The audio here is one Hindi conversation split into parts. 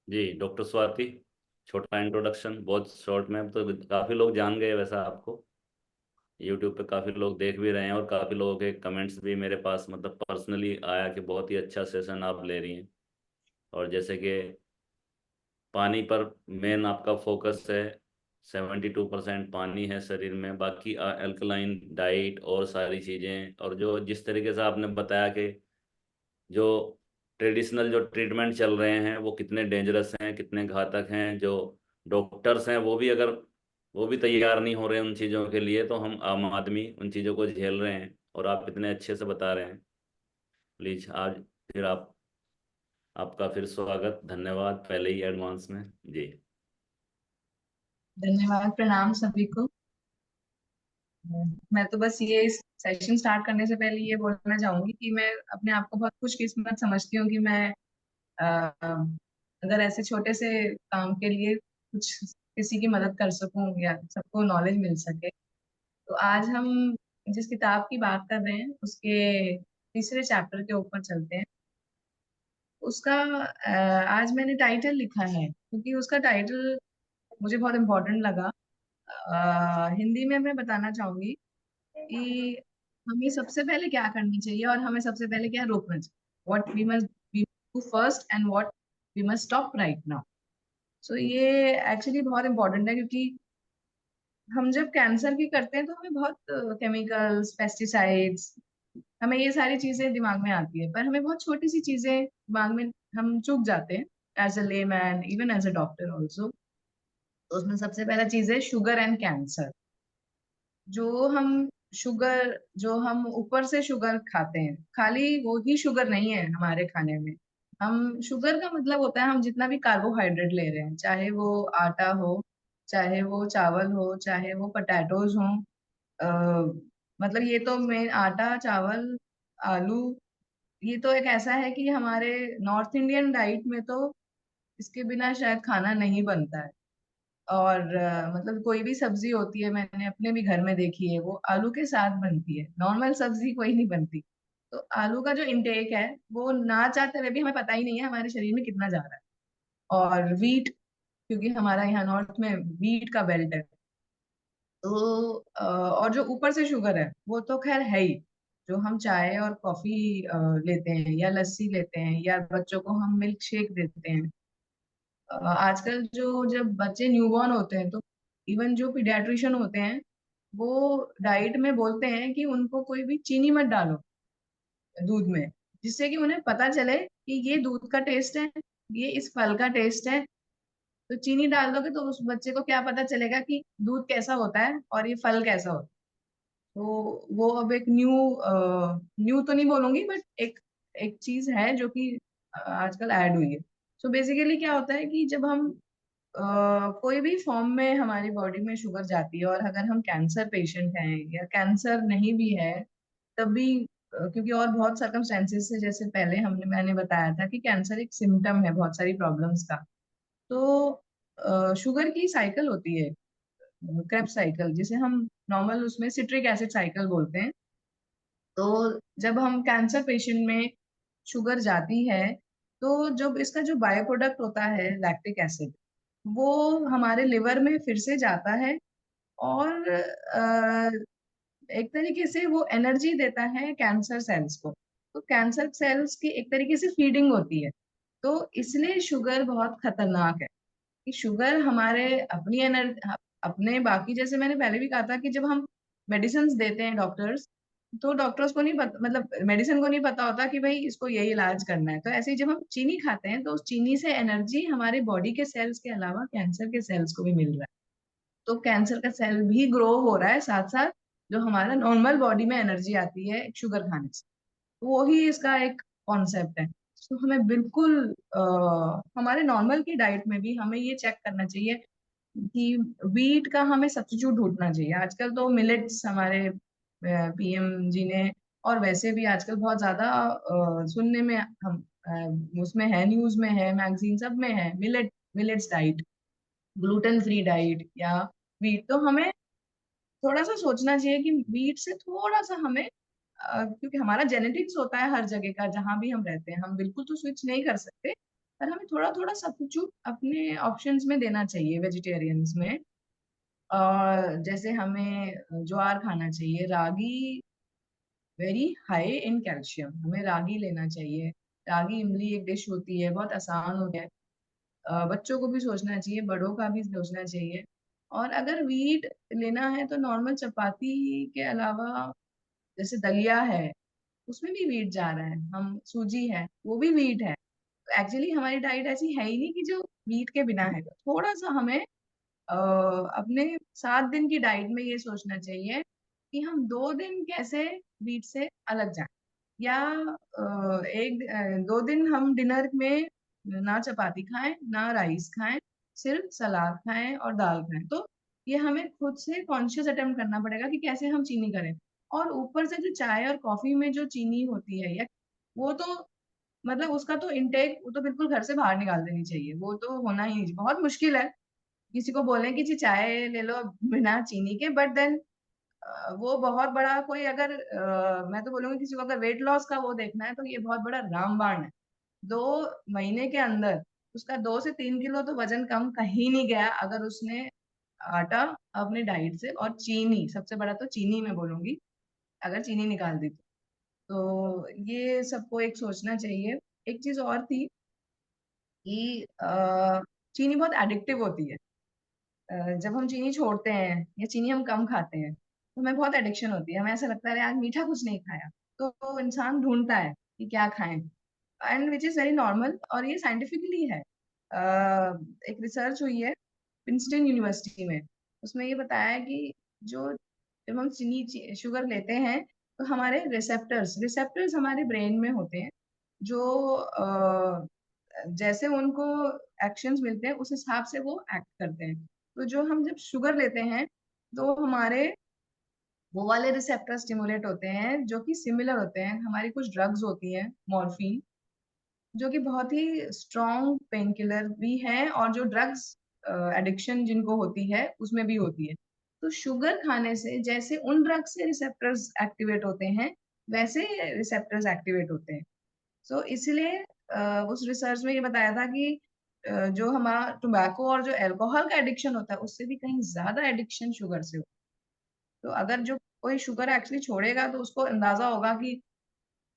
जी डॉक्टर स्वाति। छोटा इंट्रोडक्शन, बहुत शॉर्ट में, तो काफ़ी लोग जान गए वैसा आपको। यूट्यूब पे काफ़ी लोग देख भी रहे हैं और काफ़ी लोगों के कमेंट्स भी मेरे पास मतलब पर्सनली आया कि बहुत ही अच्छा सेशन आप ले रही हैं। और जैसे कि पानी पर मेन आपका फोकस है। 72% पानी है शरीर में, बाकी अल्कलाइन डाइट और सारी चीज़ें। और जो जिस तरीके से आपने बताया कि जो ट्रेडिशनल जो ट्रीटमेंट चल रहे हैं वो कितने डेंजरस हैं, कितने घातक हैं, जो डॉक्टर्स हैं वो भी अगर वो भी तैयार नहीं हो रहे हैं उन चीज़ों के लिए, तो हम आम आदमी उन चीज़ों को झेल रहे हैं। और आप इतने अच्छे से बता रहे हैं। प्लीज आज फिर आपका फिर स्वागत, धन्यवाद पहले ही एडवांस में। जी। धन्यवाद। प्रणाम सभी को। मैं तो बस ये इस सेशन स्टार्ट करने से पहले ये बोलना चाहूंगी कि मैं अपने आप को बहुत खुशकिस्मत समझती हूँ कि मैं अगर ऐसे छोटे से काम के लिए कुछ किसी की मदद कर सकूं या सबको नॉलेज मिल सके। तो आज हम जिस किताब की बात कर रहे हैं उसके तीसरे चैप्टर के ऊपर चलते हैं। उसका आज मैंने टाइटल लिखा है क्योंकि उसका टाइटल मुझे बहुत इम्पोर्टेंट लगा। हिंदी में मैं बताना चाहूंगी कि हमें सबसे पहले क्या करनी चाहिए और हमें सबसे पहले क्या रोकना चाहिए। What we must do first and what we must stop right now. So ये एक्चुअली बहुत इंपॉर्टेंट है क्योंकि हम जब कैंसर की करते हैं तो हमें बहुत केमिकल्स, पेस्टिसाइड्स, हमें ये सारी चीजें दिमाग में आती है, पर हमें बहुत छोटी सी चीजें दिमाग में हम चूक जाते हैं। As a layman, even as a doctor also. तो उसमें सबसे पहला चीज है शुगर एंड कैंसर। जो हम जो हम ऊपर से शुगर खाते हैं, खाली वो ही शुगर नहीं है हमारे खाने में। हम शुगर का मतलब होता है हम जितना भी कार्बोहाइड्रेट ले रहे हैं, चाहे वो आटा हो, चाहे वो चावल हो, चाहे वो पटैटोज हो। मतलब ये तो मेन आटा, चावल, आलू, ये तो एक ऐसा है कि हमारे नॉर्थ इंडियन डाइट में तो इसके बिना शायद खाना नहीं बनता है। और मतलब कोई भी सब्जी होती है, मैंने अपने भी घर में देखी है, वो आलू के साथ बनती है, नॉर्मल सब्जी कोई नहीं बनती। तो आलू का जो इंटेक है वो ना चाहते हुए भी हमें पता ही नहीं है हमारे शरीर में कितना जा रहा है। और वीट, क्योंकि हमारा यहाँ नॉर्थ में वीट का बेल्ट है। तो और जो ऊपर से शुगर है वो तो खैर है ही। जो हम चाय और कॉफी लेते हैं या लस्सी लेते हैं या बच्चों को हम मिल्क शेक देते हैं। आजकल जो जब बच्चे न्यूबॉर्न होते हैं तो इवन जो पीडियाट्रिशियन होते हैं वो डाइट में बोलते हैं कि उनको कोई भी चीनी मत डालो दूध में, जिससे कि उन्हें पता चले कि ये दूध का टेस्ट है, ये इस फल का टेस्ट है। तो चीनी डाल दोगे तो उस बच्चे को क्या पता चलेगा कि दूध कैसा होता है और ये फल कैसा होता है। तो वो अब एक न्यू तो नहीं बोलूंगी, बट एक एक चीज है जो कि आजकल ऐड हुई है। सो बेसिकली क्या होता है कि जब हम कोई भी फॉर्म में हमारी बॉडी में शुगर जाती है, और अगर हम कैंसर पेशेंट हैं या कैंसर नहीं भी है तब भी क्योंकि और बहुत सर्कमस्टेंसेस है, जैसे पहले हमने मैंने बताया था कि कैंसर एक सिम्टम है बहुत सारी प्रॉब्लम्स का। तो शुगर की साइकिल होती है, क्रेब्स साइकिल, जिसे हम नॉर्मल उसमें सिट्रिक एसिड साइकिल बोलते हैं। तो जब हम कैंसर पेशेंट में शुगर जाती है तो जब इसका जो बायो प्रोडक्ट होता है लैक्टिक एसिड, वो हमारे लिवर में फिर से जाता है और एक तरीके से वो एनर्जी देता है कैंसर सेल्स को। तो कैंसर सेल्स की एक तरीके से फीडिंग होती है। तो इसलिए शुगर बहुत खतरनाक है कि शुगर हमारे अपनी एनर्जी, अपने बाकी, जैसे मैंने पहले भी कहा था कि जब हम मेडिसिन देते हैं डॉक्टर्स, तो डॉक्टर्स को नहीं पता, मतलब मेडिसिन को नहीं पता होता कि भाई इसको यही इलाज करना है। तो ऐसे ही जब हम चीनी खाते हैं तो उस चीनी से एनर्जी हमारे बॉडी के सेल्स के अलावा कैंसर के सेल्स को भी मिल रहा है। तो कैंसर का सेल भी ग्रो हो रहा है साथ साथ, जो हमारा नॉर्मल बॉडी में एनर्जी आती है शुगर खाने से। तो वो ही इसका एक कॉन्सेप्ट है। तो हमें बिल्कुल हमारे नॉर्मल की डाइट में भी हमें ये चेक करना चाहिए कि वीट का हमें सब्स्टिट्यूट ढूंढना चाहिए। आजकल तो मिलेट्स हमारे पीएम जी ने, और वैसे भी आजकल बहुत ज्यादा सुनने में हम उसमें है, न्यूज में है, मैगजीन सब में है, millets diet, gluten free diet या वीट। तो हमें थोड़ा सा सोचना चाहिए कि वीट से थोड़ा सा हमें क्योंकि हमारा जेनेटिक्स होता है हर जगह का, जहां भी हम रहते हैं, हम बिल्कुल तो स्विच नहीं कर सकते। पर हमें थोड़ा थोड़ा सब्स्टिट्यूट अपने ऑप्शंस में देना चाहिए वेजिटेरियंस में। जैसे हमें ज्वार खाना चाहिए, रागी वेरी हाई इन कैल्शियम, हमें रागी लेना चाहिए। रागी इमली एक डिश होती है, बहुत आसान होती है। बच्चों को भी सोचना चाहिए, बड़ों का भी सोचना चाहिए। और अगर वीट लेना है तो नॉर्मल चपाती के अलावा जैसे दलिया है, उसमें भी वीट जा रहा है। हम सूजी है, वो भी वीट है। एक्चुअली हमारी डाइट ऐसी है ही नहीं कि जो वीट के बिना है। तो थोड़ा सा हमें अपने 7 दिन की डाइट में ये सोचना चाहिए कि हम 2 दिन कैसे वीट से अलग जाएं। या 2 दिन हम डिनर में ना चपाती खाएं ना राइस खाएं, सिर्फ सलाद खाएं और दाल खाएं। तो ये हमें खुद से कॉन्शियस अटेम्प्ट करना पड़ेगा कि कैसे हम चीनी करें। और ऊपर से जो चाय और कॉफी में जो चीनी होती है, या वो तो मतलब उसका तो इनटेक, वो तो बिल्कुल घर से बाहर निकाल देनी चाहिए। वो तो होना ही नहीं, बहुत मुश्किल है किसी को बोलें कि जी चाय ले लो बिना चीनी के। बट देन वो बहुत बड़ा कोई अगर मैं तो बोलूंगी किसी को अगर वेट लॉस का वो देखना है तो ये बहुत बड़ा रामबाण है। 2 महीने के अंदर उसका 2 से 3 किलो तो वजन कम कहीं नहीं गया, अगर उसने आटा अपने डाइट से और चीनी, सबसे बड़ा तो चीनी मैं बोलूंगी, अगर चीनी निकाल दी तो ये सबको एक सोचना चाहिए। एक चीज और थी कि चीनी बहुत एडिक्टिव होती है। जब हम चीनी छोड़ते हैं या चीनी हम कम खाते हैं तो हमें बहुत एडिक्शन होती है। हमें ऐसा लगता है यार मीठा कुछ नहीं खाया, तो इंसान ढूंढता है कि क्या खाएं। And which is very normal, और ये साइंटिफिकली है। एक रिसर्च हुई है प्रिंसटन यूनिवर्सिटी में। उसमें ये बताया है कि जो जब हम चीनी शुगर लेते हैं तो हमारे रिसेप्टर्स रिसेप्टर्स हमारे ब्रेन में होते हैं, जो जैसे उनको एक्शंस मिलते हैं उस हिसाब से वो एक्ट करते हैं। तो जो हम जब शुगर लेते हैं तो हमारे वो वाले रिसेप्टर स्टिमुलेट होते हैं जो कि सिमिलर होते हैं। हमारी कुछ ड्रग्स होती हैं, मॉर्फिन, जो कि बहुत ही स्ट्रॉन्ग पेन किलर भी है, और जो ड्रग्स एडिक्शन जिनको होती है उसमें भी होती है। तो शुगर खाने से जैसे उन ड्रग्स से रिसेप्टर्स एक्टिवेट होते हैं, वैसे रिसेप्टर्स एक्टिवेट होते हैं। सो इसलिए उस रिसर्च में ये बताया था कि जो हमारा टोबैको और जो अल्कोहल का एडिक्शन होता है उससे भी कहीं ज्यादा एडिक्शन शुगर से होता है। तो अगर जो कोई शुगर एक्चुअली छोड़ेगा तो उसको अंदाजा होगा कि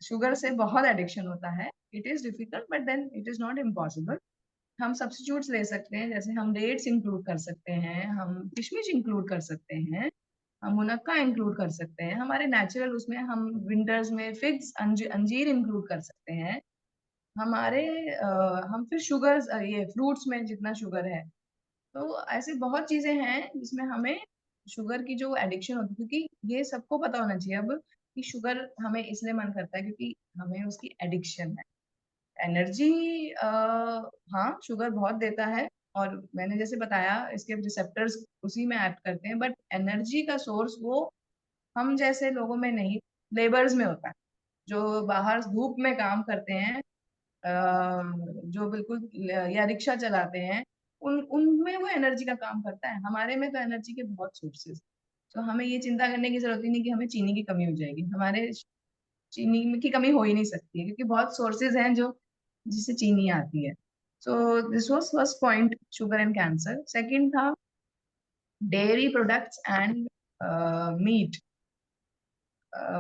शुगर से बहुत एडिक्शन होता है। It is difficult but then it is not impossible. हम सब्स्टिट्यूट्स ले सकते हैं, जैसे हम डेट्स इंक्लूड कर सकते हैं, हम किशमिश इंक्लूड कर सकते हैं, हम मुनक्का इंक्लूड कर सकते हैं हमारे नेचुरल उसमें। हम विंटर्स में फिग्स, अंजीर इंक्लूड कर सकते हैं हमारे। हम फिर शुगर, ये फ्रूट्स में जितना शुगर है, तो ऐसे बहुत चीजें हैं जिसमें हमें शुगर की जो एडिक्शन होती है, क्योंकि ये सबको पता होना चाहिए अब कि शुगर हमें इसलिए मन करता है क्योंकि हमें उसकी एडिक्शन है। एनर्जी हाँ शुगर बहुत देता है, और मैंने जैसे बताया इसके रिसेप्टर्स उसी में एक्ट करते हैं, बट एनर्जी का सोर्स वो हम जैसे लोगों में नहीं, लेबर्स में होता है। जो बाहर धूप में काम करते हैं, जो बिल्कुल या रिक्शा चलाते हैं, उन उनमें वो एनर्जी का काम करता है। हमारे में तो एनर्जी के बहुत सोर्सेस। तो हमें ये चिंता करने की जरूरत ही नहीं कि हमें चीनी की कमी हो जाएगी। हमारे चीनी की कमी हो ही नहीं सकती है क्योंकि बहुत सोर्सेज हैं जो जिससे चीनी आती है। So this was first point, sugar and cancer. Second था डेयरी प्रोडक्ट्स एंड मीट।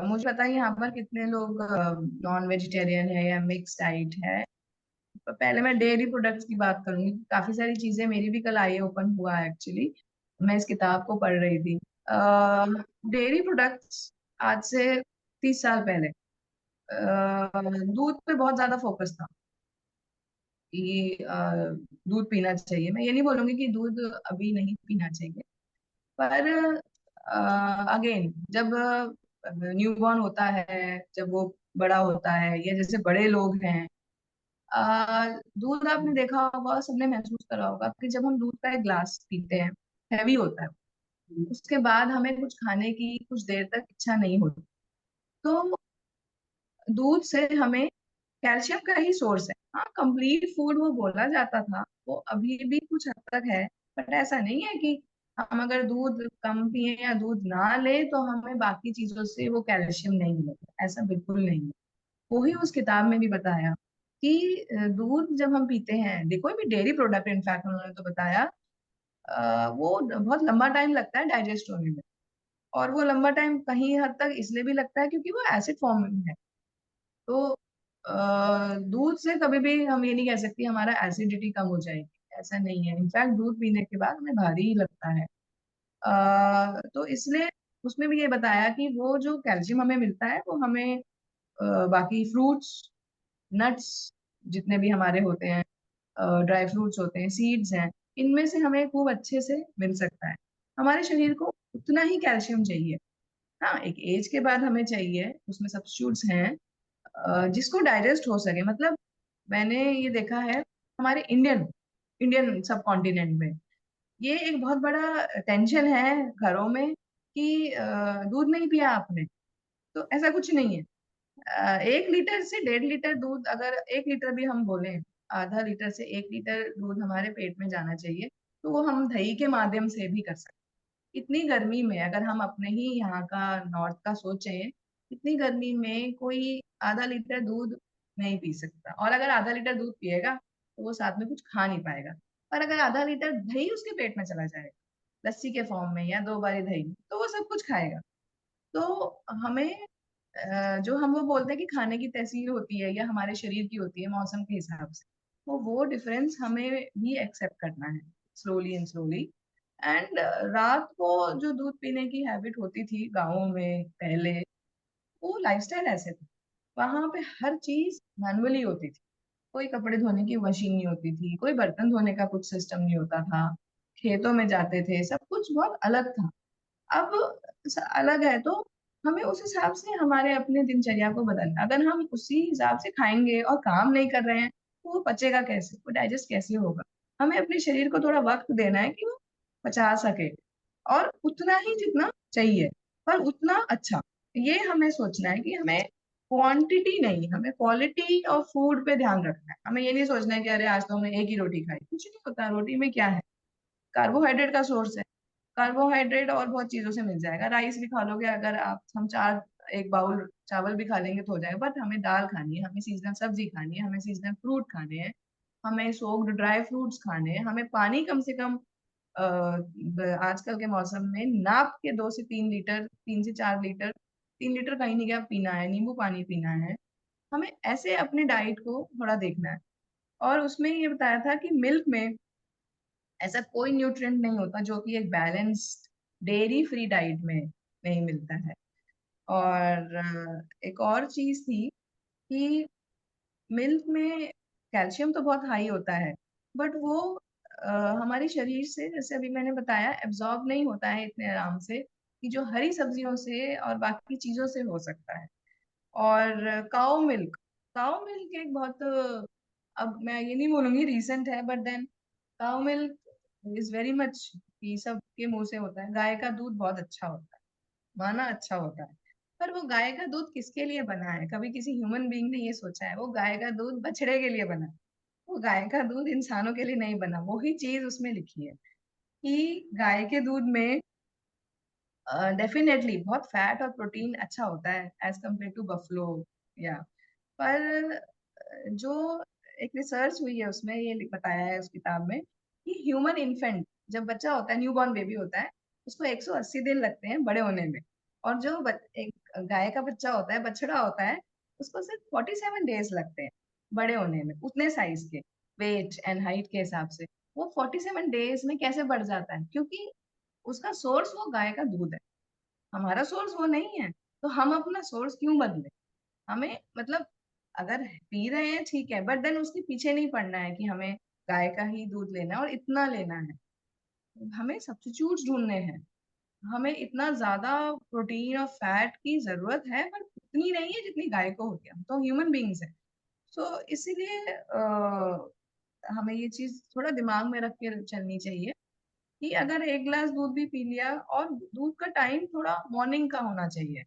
मुझे पता है यहाँ पर कितने लोग नॉन वेजिटेरियन है या मिक्स डाइट है। तो पहले मैं डेयरी प्रोडक्ट्स की बात करूंगी। काफी सारी चीजें मेरी भी कल आई ओपन हुआ है एक्चुअली, मैं इस किताब को पढ़ रही थी। डेयरी प्रोडक्ट्स आज से 30 साल पहले दूध पे बहुत ज्यादा फोकस था कि दूध पीना चाहिए। मैं ये नहीं बोलूंगी कि दूध अभी नहीं पीना चाहिए, पर अगेन जब न्यूबॉर्न होता है, जब वो बड़ा होता है, या जैसे बड़े लोग हैं, दूध आपने देखा होगा, सबने महसूस करा होगा कि जब हम दूध का एक ग्लास पीते हैं, हैवी होता है, उसके बाद हमें कुछ खाने की कुछ देर तक इच्छा नहीं होती। तो दूध से हमें कैल्शियम का ही सोर्स है। हाँ, कंप्लीट फूड वो बोला जाता था, वो अभी भी कुछ हद तक है। बट ऐसा नहीं है कि हम अगर दूध कम पिए या दूध ना ले तो हमें बाकी चीजों से वो कैल्शियम नहीं मिलेगा, ऐसा बिल्कुल नहीं है। वो ही उस किताब में भी बताया कि दूध जब हम पीते हैं, कोई भी डेयरी प्रोडक्ट, इनफैक्ट उन्होंने तो बताया, वो बहुत लंबा टाइम लगता है डाइजेस्ट होने में। और वो लंबा टाइम कहीं हद तक इसलिए भी लगता है क्योंकि वो एसिड फॉर्म में है। तो दूध से कभी भी हम ये नहीं कह सकते हमारा एसिडिटी कम हो जाएगी, ऐसा नहीं है। इनफैक्ट दूध पीने के बाद हमें भारी ही लगता है। तो इसलिए उसमें भी ये बताया कि वो जो कैल्शियम हमें मिलता है वो हमें बाकी फ्रूट्स, नट्स, जितने भी हमारे होते हैं, ड्राई फ्रूट्स होते हैं, सीड्स हैं, इनमें से हमें खूब अच्छे से मिल सकता है। हमारे शरीर को उतना ही कैल्शियम चाहिए। हाँ, एक एज के बाद हमें चाहिए, उसमें सब्स्टिट्यूट्स हैं जिसको डाइजेस्ट हो सके। मतलब मैंने ये देखा है हमारे इंडियन इंडियन सब कॉन्टिनेंट में, ये एक बहुत बड़ा टेंशन है घरों में कि दूध नहीं पिया आपने। तो ऐसा कुछ नहीं है। 1 लीटर से 1.5 लीटर दूध, अगर 1 लीटर भी हम बोलें, आधा लीटर से 1 लीटर दूध हमारे पेट में जाना चाहिए, तो वो हम दही के माध्यम से भी कर सकते हैं। इतनी गर्मी में अगर हम अपने ही यहाँ का नॉर्थ का सोचें, इतनी गर्मी में कोई आधा लीटर दूध नहीं पी सकता। और अगर आधा लीटर दूध पिएगा तो वो साथ में कुछ खा नहीं पाएगा। पर अगर आधा लीटर दही उसके पेट में चला जाएगा, लस्सी के फॉर्म में या 2 बारी दही, तो वो सब कुछ खाएगा। तो हमें जो हम वो बोलते हैं कि खाने की तहसील होती है या हमारे शरीर की होती है मौसम के हिसाब से, तो वो डिफरेंस हमें भी एक्सेप्ट करना है, स्लोली एंड स्लोली। एंड रात को जो दूध पीने की हैबिट होती थी गाँवों में पहले, वो लाइफस्टाइल ऐसे थे। वहां पे हर चीज मैनुअली होती थी। कोई कपड़े धोने की मशीन नहीं होती थी, कोई बर्तन धोने का कुछ सिस्टम नहीं होता था। खेतों में जाते थे, सब कुछ बहुत अलग था। अब अलग है तो हमें उस हिसाब से हमारे अपने दिनचर्या को बदलना। अगर हम उसी हिसाब से खाएंगे और काम नहीं कर रहे हैं तो वो पचेगा कैसे, वो डाइजेस्ट कैसे होगा? हमें अपने शरीर को थोड़ा वक्त देना है कि वो पचा सके, और उतना ही जितना चाहिए, पर उतना अच्छा। ये हमें सोचना है कि हमें क्वांटिटी नहीं, हमें क्वालिटी ऑफ फूड पे ध्यान रखना है। हमें ये नहीं सोचना है कि अरे आज तो हमने एक ही रोटी खाई, कुछ नहीं होता। रोटी में क्या है? कार्बोहाइड्रेट का सोर्स है। कार्बोहाइड्रेट और बहुत चीजों से मिल जाएगा। राइस भी खा लोगे, अगर आप हम चार एक बाउल चावल भी खा लेंगे तो हो जाएगा। बट हमें दाल खानी है, हमें सीजनल सब्जी खानी है, हमें सीजनल फ्रूट खाने हैं, हमें सोक्ड ड्राई फ्रूट्स खाने हैं, हमें पानी कम से कम आजकल के मौसम में नाप के 2 से 3 लीटर, 3 से 4 लीटर, 3 लीटर कहीं नहीं गया पीना है, नींबू पानी पीना है। हमें ऐसे अपनी डाइट को थोड़ा देखना है। और उसमें ये बताया था कि मिल्क में ऐसा कोई न्यूट्रिएंट नहीं होता जो कि एक बैलेंस्ड डेयरी फ्री डाइट में नहीं मिलता है। और एक और चीज थी कि मिल्क में कैल्शियम तो बहुत हाई होता है, बट वो अ, हमारे शरीर से, जैसे अभी मैंने बताया, एब्जॉर्ब नहीं होता है इतने आराम से कि जो हरी सब्जियों से और बाकी चीजों से हो सकता है। और काउ मिल्क एक बहुत, अब मैं ये नहीं बोलूंगी रीसेंट है, but then cow milk is very much, ये सब के मुंह से होता है। गाय का दूध बहुत अच्छा होता है, माना अच्छा होता है। पर वो गाय का दूध किसके लिए बना है? कभी किसी ह्यूमन बीइंग ने ये सोचा है? वो गाय का दूध बछड़े के लिए बना है। वो गाय का दूध इंसानों के लिए नहीं बना। वही चीज उसमें लिखी है कि गाय के दूध में डेफिनेटली बहुत फैट और प्रोटीन अच्छा होता है एज कम्पेयर टू बफलो। या पर जो एक रिसर्च हुई है उसमें ये बताया है उस किताब में कि ह्यूमन इन्फेंट, जब बच्चा होता है, न्यूबॉर्न बेबी होता है, उसको 180 दिन लगते हैं बड़े होने में। और जो एक गाय का बच्चा होता है, बछड़ा होता है, उसको सिर्फ 47 डेज लगते हैं बड़े होने में, उतने साइज के, वेट एंड हाइट के हिसाब से। वो 47 डेज में कैसे बढ़ जाता है? क्योंकि उसका सोर्स वो गाय का दूध है, हमारा सोर्स वो नहीं है। तो हम अपना सोर्स क्यों बदले? हमें मतलब अगर पी रहे हैं ठीक है, बट देन उसके पीछे नहीं पड़ना है कि हमें गाय का ही दूध लेना है और इतना लेना है। हमें सब्स्टिट्यूट्स ढूंढने हैं। हमें इतना ज्यादा प्रोटीन और फैट की जरूरत है, पर उतनी नहीं है जितनी गाय को होती है। हम तो ह्यूमन बींग्स हैं। सो इसीलिए हमें ये चीज थोड़ा दिमाग में रख के चलनी चाहिए कि अगर एक गिलास दूध भी पी लिया, और दूध का टाइम थोड़ा मॉर्निंग का होना चाहिए,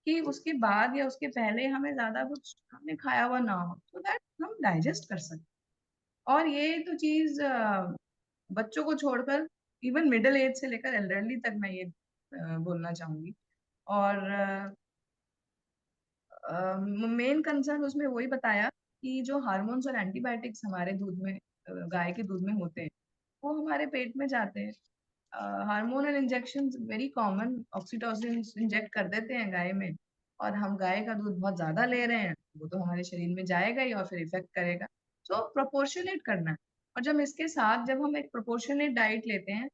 कि उसके बाद या उसके पहले हमें ज्यादा कुछ हमने खाया हुआ ना हो, सो दैट हम डाइजेस्ट कर सकें। और ये तो चीज बच्चों को छोड़कर इवन मिडिल एज से लेकर एल्डरली तक मैं ये बोलना चाहूंगी। और मेन कंसर्न उसमें वही बताया कि जो हार्मोन्स और एंटीबायोटिक्स हमारे दूध में गाय के दूध में होते हैं वो हमारे पेट में जाते हैं। Hormonal injection very common, oxytocin inject कर देते हैं गाय में, और हम गाय का दूध बहुत ज्यादा ले रहे हैं, वो तो हमारे शरीर में जाएगा ही और फिर इफेक्ट करेगा। तो प्रोपोर्शनेट करना है। और जब हम एक प्रोपोर्शनेट डाइट लेते हैं,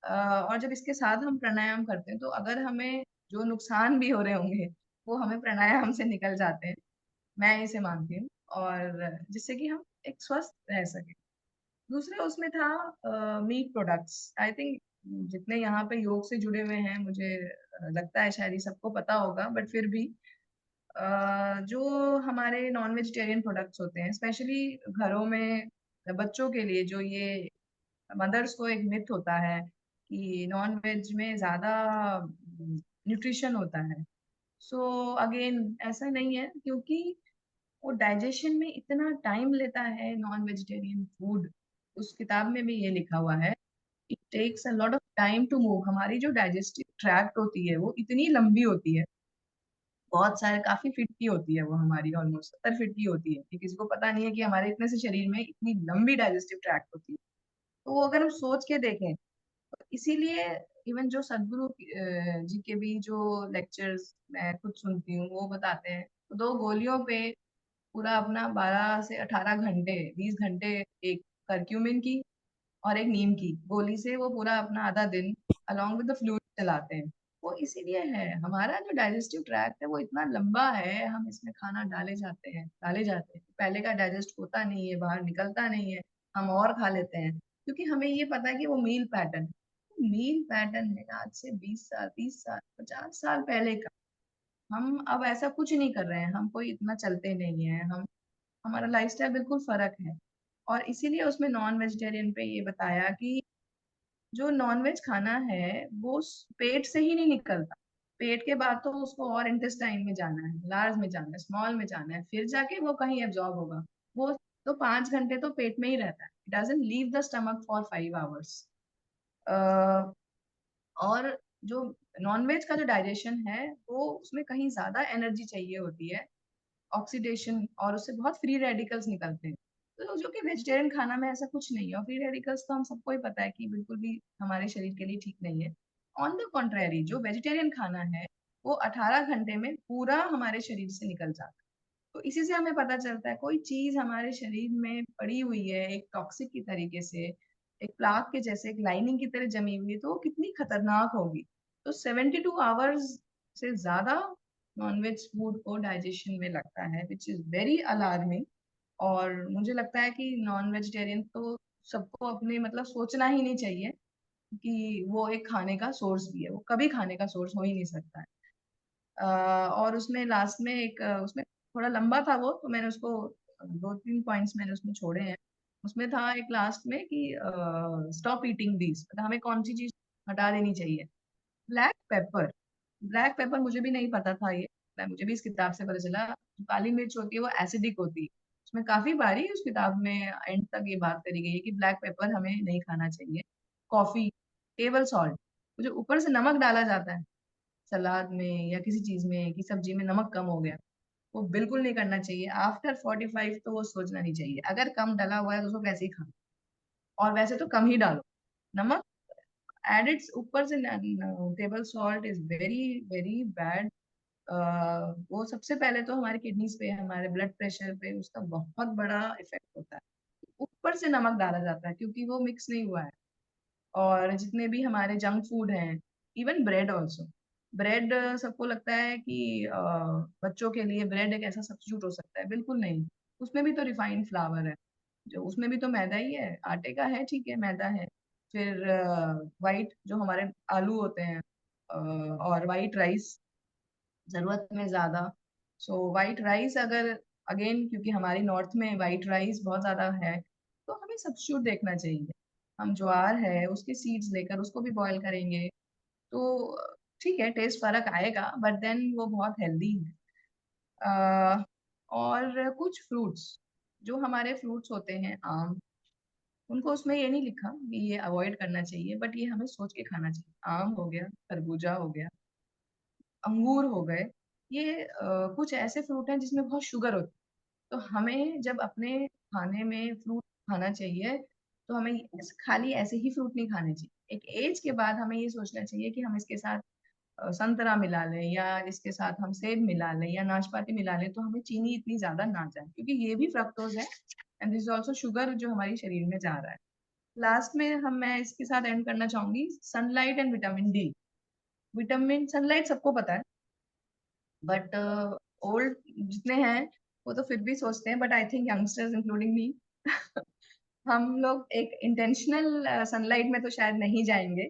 और जब इसके साथ हम प्राणायाम करते हैं, तो अगर हमें जो नुकसान भी हो रहे होंगे वो हमें प्राणायाम से निकल जाते हैं, मैं इसे मानती हूँ। और जिससे कि हम एक स्वस्थ रह सके। दूसरा उसमें था मीट प्रोडक्ट्स। आई थिंक जितने यहाँ पे योग से जुड़े हुए हैं, मुझे लगता है शायद ये सबको पता होगा, बट फिर भी जो हमारे नॉन वेजिटेरियन प्रोडक्ट्स होते हैं, स्पेशली घरों में बच्चों के लिए, जो ये मदर्स को एक मिथ होता है कि नॉन वेज में ज्यादा न्यूट्रिशन होता है। सो अगेन ऐसा नहीं है, क्योंकि वो डाइजेशन में इतना टाइम लेता है नॉन वेजिटेरियन फूड। उस किताब में भी ये लिखा हुआ है, it takes a lot of time to move. हमारी जो डाइजेस्टिव ट्रैक्ट होती है वो इतनी लंबी होती है, बहुत सारे काफी फिट की होती है वो हमारी, ऑलमोस्ट 70 फीट की होती है। ये किसी को पता नहीं है कि हमारे इतने से शरीर में इतनी लंबी डाइजेस्टिव ट्रैक्ट होती है। तो वो अगर हम सोच के देखें, तो इसीलिए इवन जो सदगुरु जी के भी जो लेक्चर्स मैं खुद सुनती हूँ, वो बताते हैं 2 गोलियों पे पूरा अपना 12 से 18 घंटे, 20 घंटे एक करक्यूमिन की और एक नीम की गोली से वो पूरा अपना आधा दिन अलोंग विद द फ्लूइड चलाते हैं। वो इसीलिए है, हमारा जो डाइजेस्टिव ट्रैक्ट है वो इतना लंबा है, हम इसमें खाना डाले जाते हैं, पहले का डाइजेस्ट होता नहीं है, बाहर निकलता नहीं है, हम और खा लेते हैं, क्योंकि हमें ये पता है कि वो मील पैटर्न है आज से 20 साल, 30 साल, 50 साल पहले का। हम अब ऐसा कुछ नहीं कर रहे हैं, हम कोई इतना चलते नहीं है, हम हमारा लाइफस्टाइल बिल्कुल फर्क है। और इसीलिए उसमें नॉन वेजिटेरियन पे ये बताया कि जो नॉनवेज खाना है वो पेट से ही नहीं निकलता। पेट के बाद तो उसको और इंटेस्टाइन में जाना है, लार्ज में जाना है, स्मॉल में जाना है, फिर जाके वो कहीं एब्जॉर्ब होगा। वो तो 5 घंटे तो पेट में ही रहता है, it doesn't leave the stomach for 5 hours. और जो नॉनवेज का जो डाइजेशन है वो उसमें कहीं ज्यादा एनर्जी चाहिए होती है, ऑक्सीडेशन, और उससे बहुत फ्री रेडिकल्स निकलते हैं। तो जो कि वेजिटेरियन खाना में ऐसा कुछ नहीं है, और फ्री रेडिकल्स तो हम सबको ही पता है कि बिल्कुल भी हमारे शरीर के लिए ठीक नहीं है। ऑन द कॉन्ट्रेरी जो वेजिटेरियन खाना है वो 18 घंटे में पूरा हमारे शरीर से निकल जाता है। तो इसी से हमें पता चलता है कोई चीज हमारे शरीर में पड़ी हुई है एक टॉक्सिक की तरीके से, एक प्लाक के जैसे, एक लाइनिंग की तरह जमी हुई है, तो वो कितनी खतरनाक होगी। तो 72 आवर्स से ज्यादा नॉनवेज फूड को डाइजेशन में लगता है, विच इज वेरी अलार्मिंग। और मुझे लगता है कि नॉन वेजिटेरियन तो सबको अपने मतलब सोचना ही नहीं चाहिए कि वो एक खाने का सोर्स भी है, वो कभी खाने का सोर्स हो ही नहीं सकता है। और उसमें लास्ट में उसमें थोड़ा लंबा था वो, तो मैंने उसको 2-3 पॉइंट्स मैंने उसमें छोड़े हैं। उसमें था एक लास्ट में कि स्टॉप ईटिंग दीज, मतलब हमें कौन सी चीज हटा देनी चाहिए। Black pepper. ब्लैक पेपर मुझे भी नहीं पता था ये, मुझे भी इस किताब से पता चला। जो काली मिर्च होती है वो एसिडिक होती है। उसमें काफी बारी उस किताब में एंड तक ये बात करी गई है कि ब्लैक पेपर हमें नहीं खाना चाहिए। कॉफी, टेबल सॉल्ट, जो ऊपर से नमक डाला जाता है सलाद में या किसी चीज में कि सब्जी में नमक कम हो गया, वो बिल्कुल नहीं करना चाहिए। आफ्टर 45 तो वो सोचना नहीं चाहिए, अगर कम डला हुआ है तो उसको कैसे ही खाओ, और वैसे तो कम ही डालो नमक। एडिड ऊपर से table salt is very very bad. वो सबसे पहले तो हमारे किडनीज पे, हमारे ब्लड प्रेशर पे उसका बहुत बड़ा इफेक्ट होता है। ऊपर से नमक डाला जाता है क्योंकि वो मिक्स नहीं हुआ है। और जितने भी हमारे जंक फूड हैं, इवन ब्रेड ऑल्सो, ब्रेड सबको लगता है कि बच्चों के लिए ब्रेड एक ऐसा सब्स्टिट्यूट हो सकता है, बिल्कुल नहीं। उसमें भी तो रिफाइंड फ्लावर है, जो उसमें भी तो मैदा ही है, आटे का है, ठीक है मैदा है। फिर वाइट जो हमारे आलू होते हैं, और वाइट राइस जरूरत में ज्यादा। सो वाइट राइस अगर, अगेन क्योंकि हमारी नॉर्थ में वाइट राइस बहुत ज्यादा है, तो हमें सब्स्टिट्यूट देखना चाहिए। हम ज्वार है उसके सीड्स लेकर उसको भी बॉईल करेंगे, तो ठीक है टेस्ट फर्क आएगा, बट देन वो बहुत हेल्दी है। और कुछ फ्रूट्स, जो हमारे फ्रूट्स होते हैं आम, उनको उसमें ये नहीं लिखा कि ये अवॉइड करना चाहिए, बट ये हमें सोच के खाना चाहिए। आम हो गया, खरबूजा हो गया, अंगूर हो गए, ये कुछ ऐसे फ्रूट हैं जिसमें बहुत शुगर होती है। तो हमें जब अपने खाने में फ्रूट खाना चाहिए, तो हमें खाली ऐसे ही फ्रूट नहीं खाने चाहिए। एक एज के बाद हमें ये सोचना चाहिए कि हम इसके साथ संतरा मिला लें, या इसके साथ हम सेब मिला लें, या नाशपाती मिला लें, तो हमें चीनी इतनी ज्यादा ना जाए, क्योंकि ये भी फ्रक्टोज है and this is also sugar जो हमारी शरीर में जा रहा है। लास्ट में मैं इसके साथ एंड करना चाहूंगी sunlight and vitamin D. Vitamin sunlight सबको पता है, बट ओल्ड जितने हैं वो तो फिर भी सोचते हैं, but I think youngsters including me हम लोग एक इंटेंशनल सनलाइट में तो शायद नहीं जाएंगे,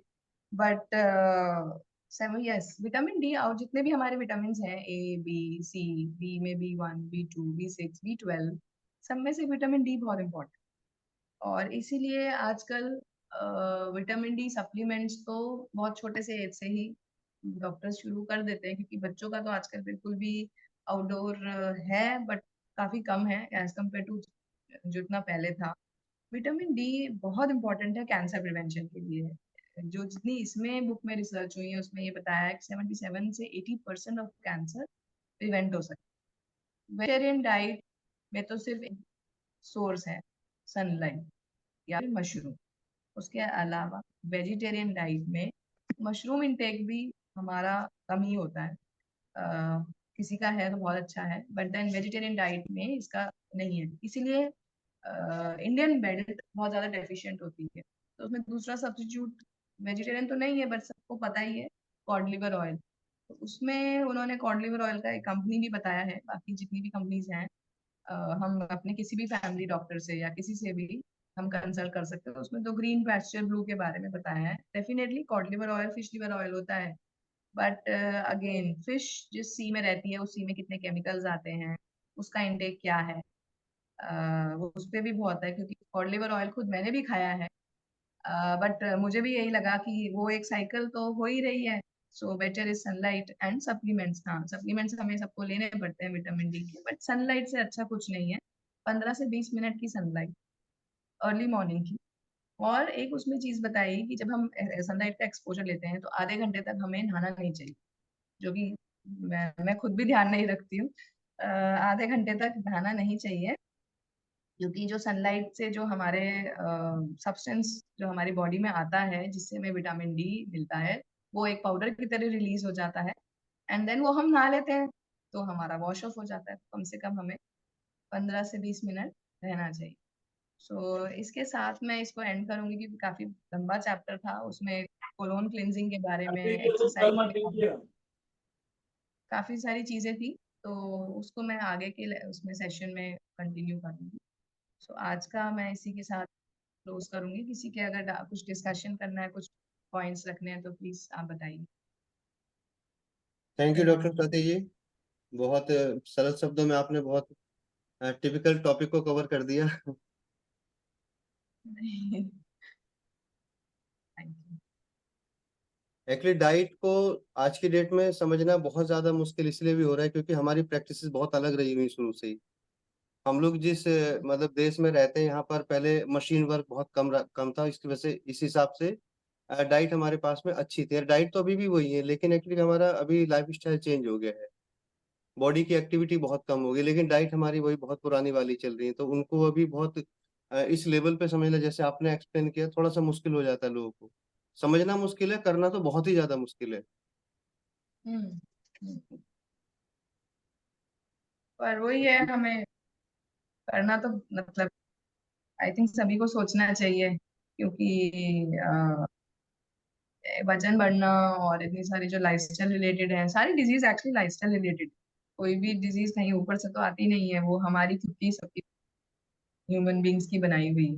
बट यस विटामिन डी और जितने भी हमारे विटामिन हैं, ए बी सी, बी में B1 B2 B6 B12, सब में से विटामिन डी बहुत इंपॉर्टेंट। और इसीलिए आजकल विटामिन डी सप्लीमेंट्स तो बहुत छोटे से एज से ही डॉक्टर्स शुरू कर देते हैं, क्योंकि बच्चों का तो आजकल बिल्कुल भी आउटडोर है, बट काफी कम है एज कम्पेयर टू जितना पहले था। विटामिन डी बहुत इंपॉर्टेंट है कैंसर प्रिवेंशन के लिए। जो जितनी इसमें बुक में रिसर्च हुई है उसमें ये बताया है कि 77 से 80% ऑफ कैंसर प्रिवेंट हो सकता है। वेजिटेरियन डाइट में तो सिर्फ एक सोर्स है सनलाइट या फिर मशरूम। उसके अलावा वेजिटेरियन डाइट में मशरूम इंटेक भी हमारा कम ही होता है। अ, किसी का है तो बहुत अच्छा है, बट देन वेजिटेरियन डाइट में इसका नहीं है, इसीलिए इंडियन बेल्ट बहुत ज्यादा डेफिशिएंट होती है। तो उसमें दूसरा सब्स्टिट्यूट वेजिटेरियन तो नहीं है, बट सबको पता ही है, कॉड लिवर ऑयल। तो उसमें उन्होंने कॉड लिवर ऑयल का एक कंपनी भी बताया है, बाकी जितनी भी कंपनीज हैं हम अपने किसी भी फैमिली डॉक्टर से या किसी से भी हम कंसल्ट कर सकते हैं। उसमें तो ग्रीन पैस्चर ब्लू के बारे में बताया है। Definitely cod liver oil fish liver oil होता है, बट अगेन फिश जिस सी में रहती है उस सी में कितने केमिकल्स आते हैं, उसका इनटेक क्या है, वो उस पे भी बहुत है, क्योंकि कॉड लिवर ऑयल खुद मैंने भी खाया है, बट मुझे भी यही लगा कि वो एक साइकिल तो हो ही रही है। So better is sunlight and supplements. हाँ सप्लीमेंट्स हमें सबको लेने पड़ते हैं विटामिन डी के, बट सनलाइट से अच्छा कुछ नहीं है। 15 से 20 मिनट की सनलाइट अर्ली मॉर्निंग की। और एक उसमें चीज बताई कि जब हम सनलाइट का एक्सपोजर लेते हैं तो आधे घंटे तक हमें नहाना नहीं चाहिए, जो कि मैं खुद भी ध्यान नहीं रखती हूँ। आधे घंटे तक नहाना नहीं चाहिए, क्योंकि जो सनलाइट से जो हमारे सब्सटेंस जो हमारी बॉडी में आता है जिससे हमें विटामिन डी मिलता है, वो एक पाउडर की तरह रिलीज हो जाता है, एंड देन वो हम नहा लेते हैं तो हमारा वॉश ऑफ हो जाता है। कम से कम हमें 15 से 20 मिनट रहना चाहिए। सो इसके साथ मैं इसको एंड करूंगी, क्योंकि काफी लंबा चैप्टर था, उसमें कोलोन क्लिंजिंग के बारे में, एक्सरसाइज के बारे में काफी सारी चीजें थी। तो उसको मैं आगे के उसमें सेशन में कंटिन्यू करूंगी। सो आज का मैं इसी के साथ क्लोज करूंगी। किसी के अगर कुछ डिस्कशन करना है, कुछ पॉइंट्स रखने हैं, तो प्लीज आप बताइए। थैंक यू डॉक्टर धन्यवाद। स्वाति जी। बहुत सरल शब्दों में आपने बहुत टिपिकल टॉपिक को कवर कर दिया। Thank you. एक्चुअली डाइट को आज की डेट में समझना बहुत ज्यादा मुश्किल इसलिए भी हो रहा है क्योंकि हमारी प्रैक्टिसेस बहुत अलग रही हुई शुरू से ही। हम लोग जिस मतलब देश में रहते हैं यहाँ पर पहले मशीन वर्क बहुत कम था, इसकी वजह से इस हिसाब से डाइट हमारे पास में अच्छी थी। डाइट तो अभी भी वही है, लेकिन एक्चुअली हमारा अभी लाइफ स्टाइल चेंज हो गया है, बॉडी की एक्टिविटी बहुत कम हो गई, लेकिन डाइट हमारी वही बहुत पुरानी वाली चल रही है। तो उनको अभी बहुत इस लेवल पे समझना, जैसे आपने एक्सप्लेन किया, थोड़ा सा मुश्किल हो जाता है लोगों को समझना। मुश्किल है, करना तो बहुत ही ज्यादा मुश्किल है। हम्म। पर वही है, हमें करना तो मतलब आई थिंक सभी को सोचना चाहिए, क्योंकि वजन बढ़ना और इतनी सारी जो लाइफस्टाइल रिलेटेड है, सारी डिजीज एक्चुअली लाइफस्टाइल रिलेटेड। कोई भी डिजीज कहीं ऊपर से तो आती नहीं है, वो हमारी खुद की सबकी ह्यूमन बींग्स की बनाई हुई।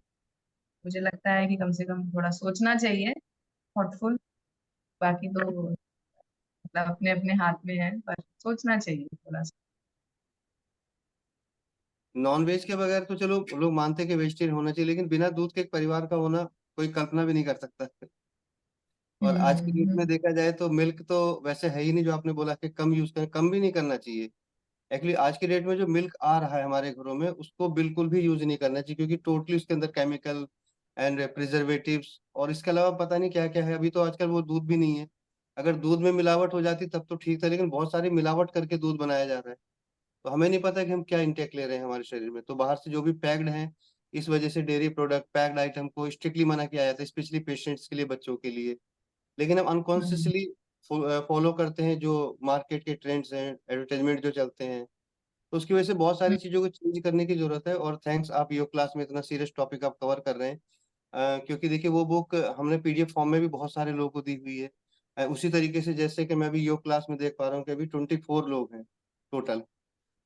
मुझे लगता है कि कम से कम थोड़ा सोचना चाहिए, थॉटफुल। बाकी तो मतलब अपने अपने हाथ में है, पर सोचना चाहिए थोड़ा सा। नॉन वेज के बगैर तो चलो लोग मानते हैं कि वेजिटेरियन होना चाहिए, लेकिन बिना दूध के एक परिवार का होना कोई कल्पना भी नहीं कर सकता। और आज की डेट में हम्म। देखा जाए तो मिल्क तो वैसे है ही नहीं, जो आपने बोला कि कम यूज करें, कम भी नहीं करना चाहिए। एक्चुअली आज की डेट में जो मिल्क आ रहा है हमारे घरों में, उसको बिल्कुल भी यूज नहीं करना चाहिए, क्योंकि टोटली उसके अंदर केमिकल एंड प्रिजर्वेटिव्स और इसके अलावा पता नहीं क्या क्या है। अभी तो आजकल वो दूध भी नहीं है। अगर दूध में मिलावट हो जाती तब तो ठीक था, लेकिन बहुत सारी मिलावट करके दूध बनाया जा रहा है। तो हमें नहीं पता कि हम क्या इंटेक ले रहे हैं हमारे शरीर में। तो बाहर से जो भी पैक्ड है, इस वजह से डेयरी प्रोडक्ट, पैक्ड आइटम को स्ट्रिक्टली मना किया जाता है, स्पेशली पेशेंट्स के लिए, बच्चों के लिए। लेकिन हम हम्म, अनकॉन्शियसली फॉलो करते हैं जो मार्केट के ट्रेंड्स हैं, एडवर्टाइजमेंट जो चलते हैं। तो उसकी वजह से बहुत सारी हम्म, चीज़ों को चेंज करने की जरूरत है। और थैंक्स, आप योग क्लास में इतना सीरियस टॉपिक आप कवर कर रहे हैं। क्योंकि देखिए वो बुक हमने पीडीएफ फॉर्म में भी बहुत सारे लोगों को दी हुई है। उसी तरीके से जैसे कि मैं अभी योग क्लास में देख पा रहा हूँ कि अभी 24 लोग हैं टोटल।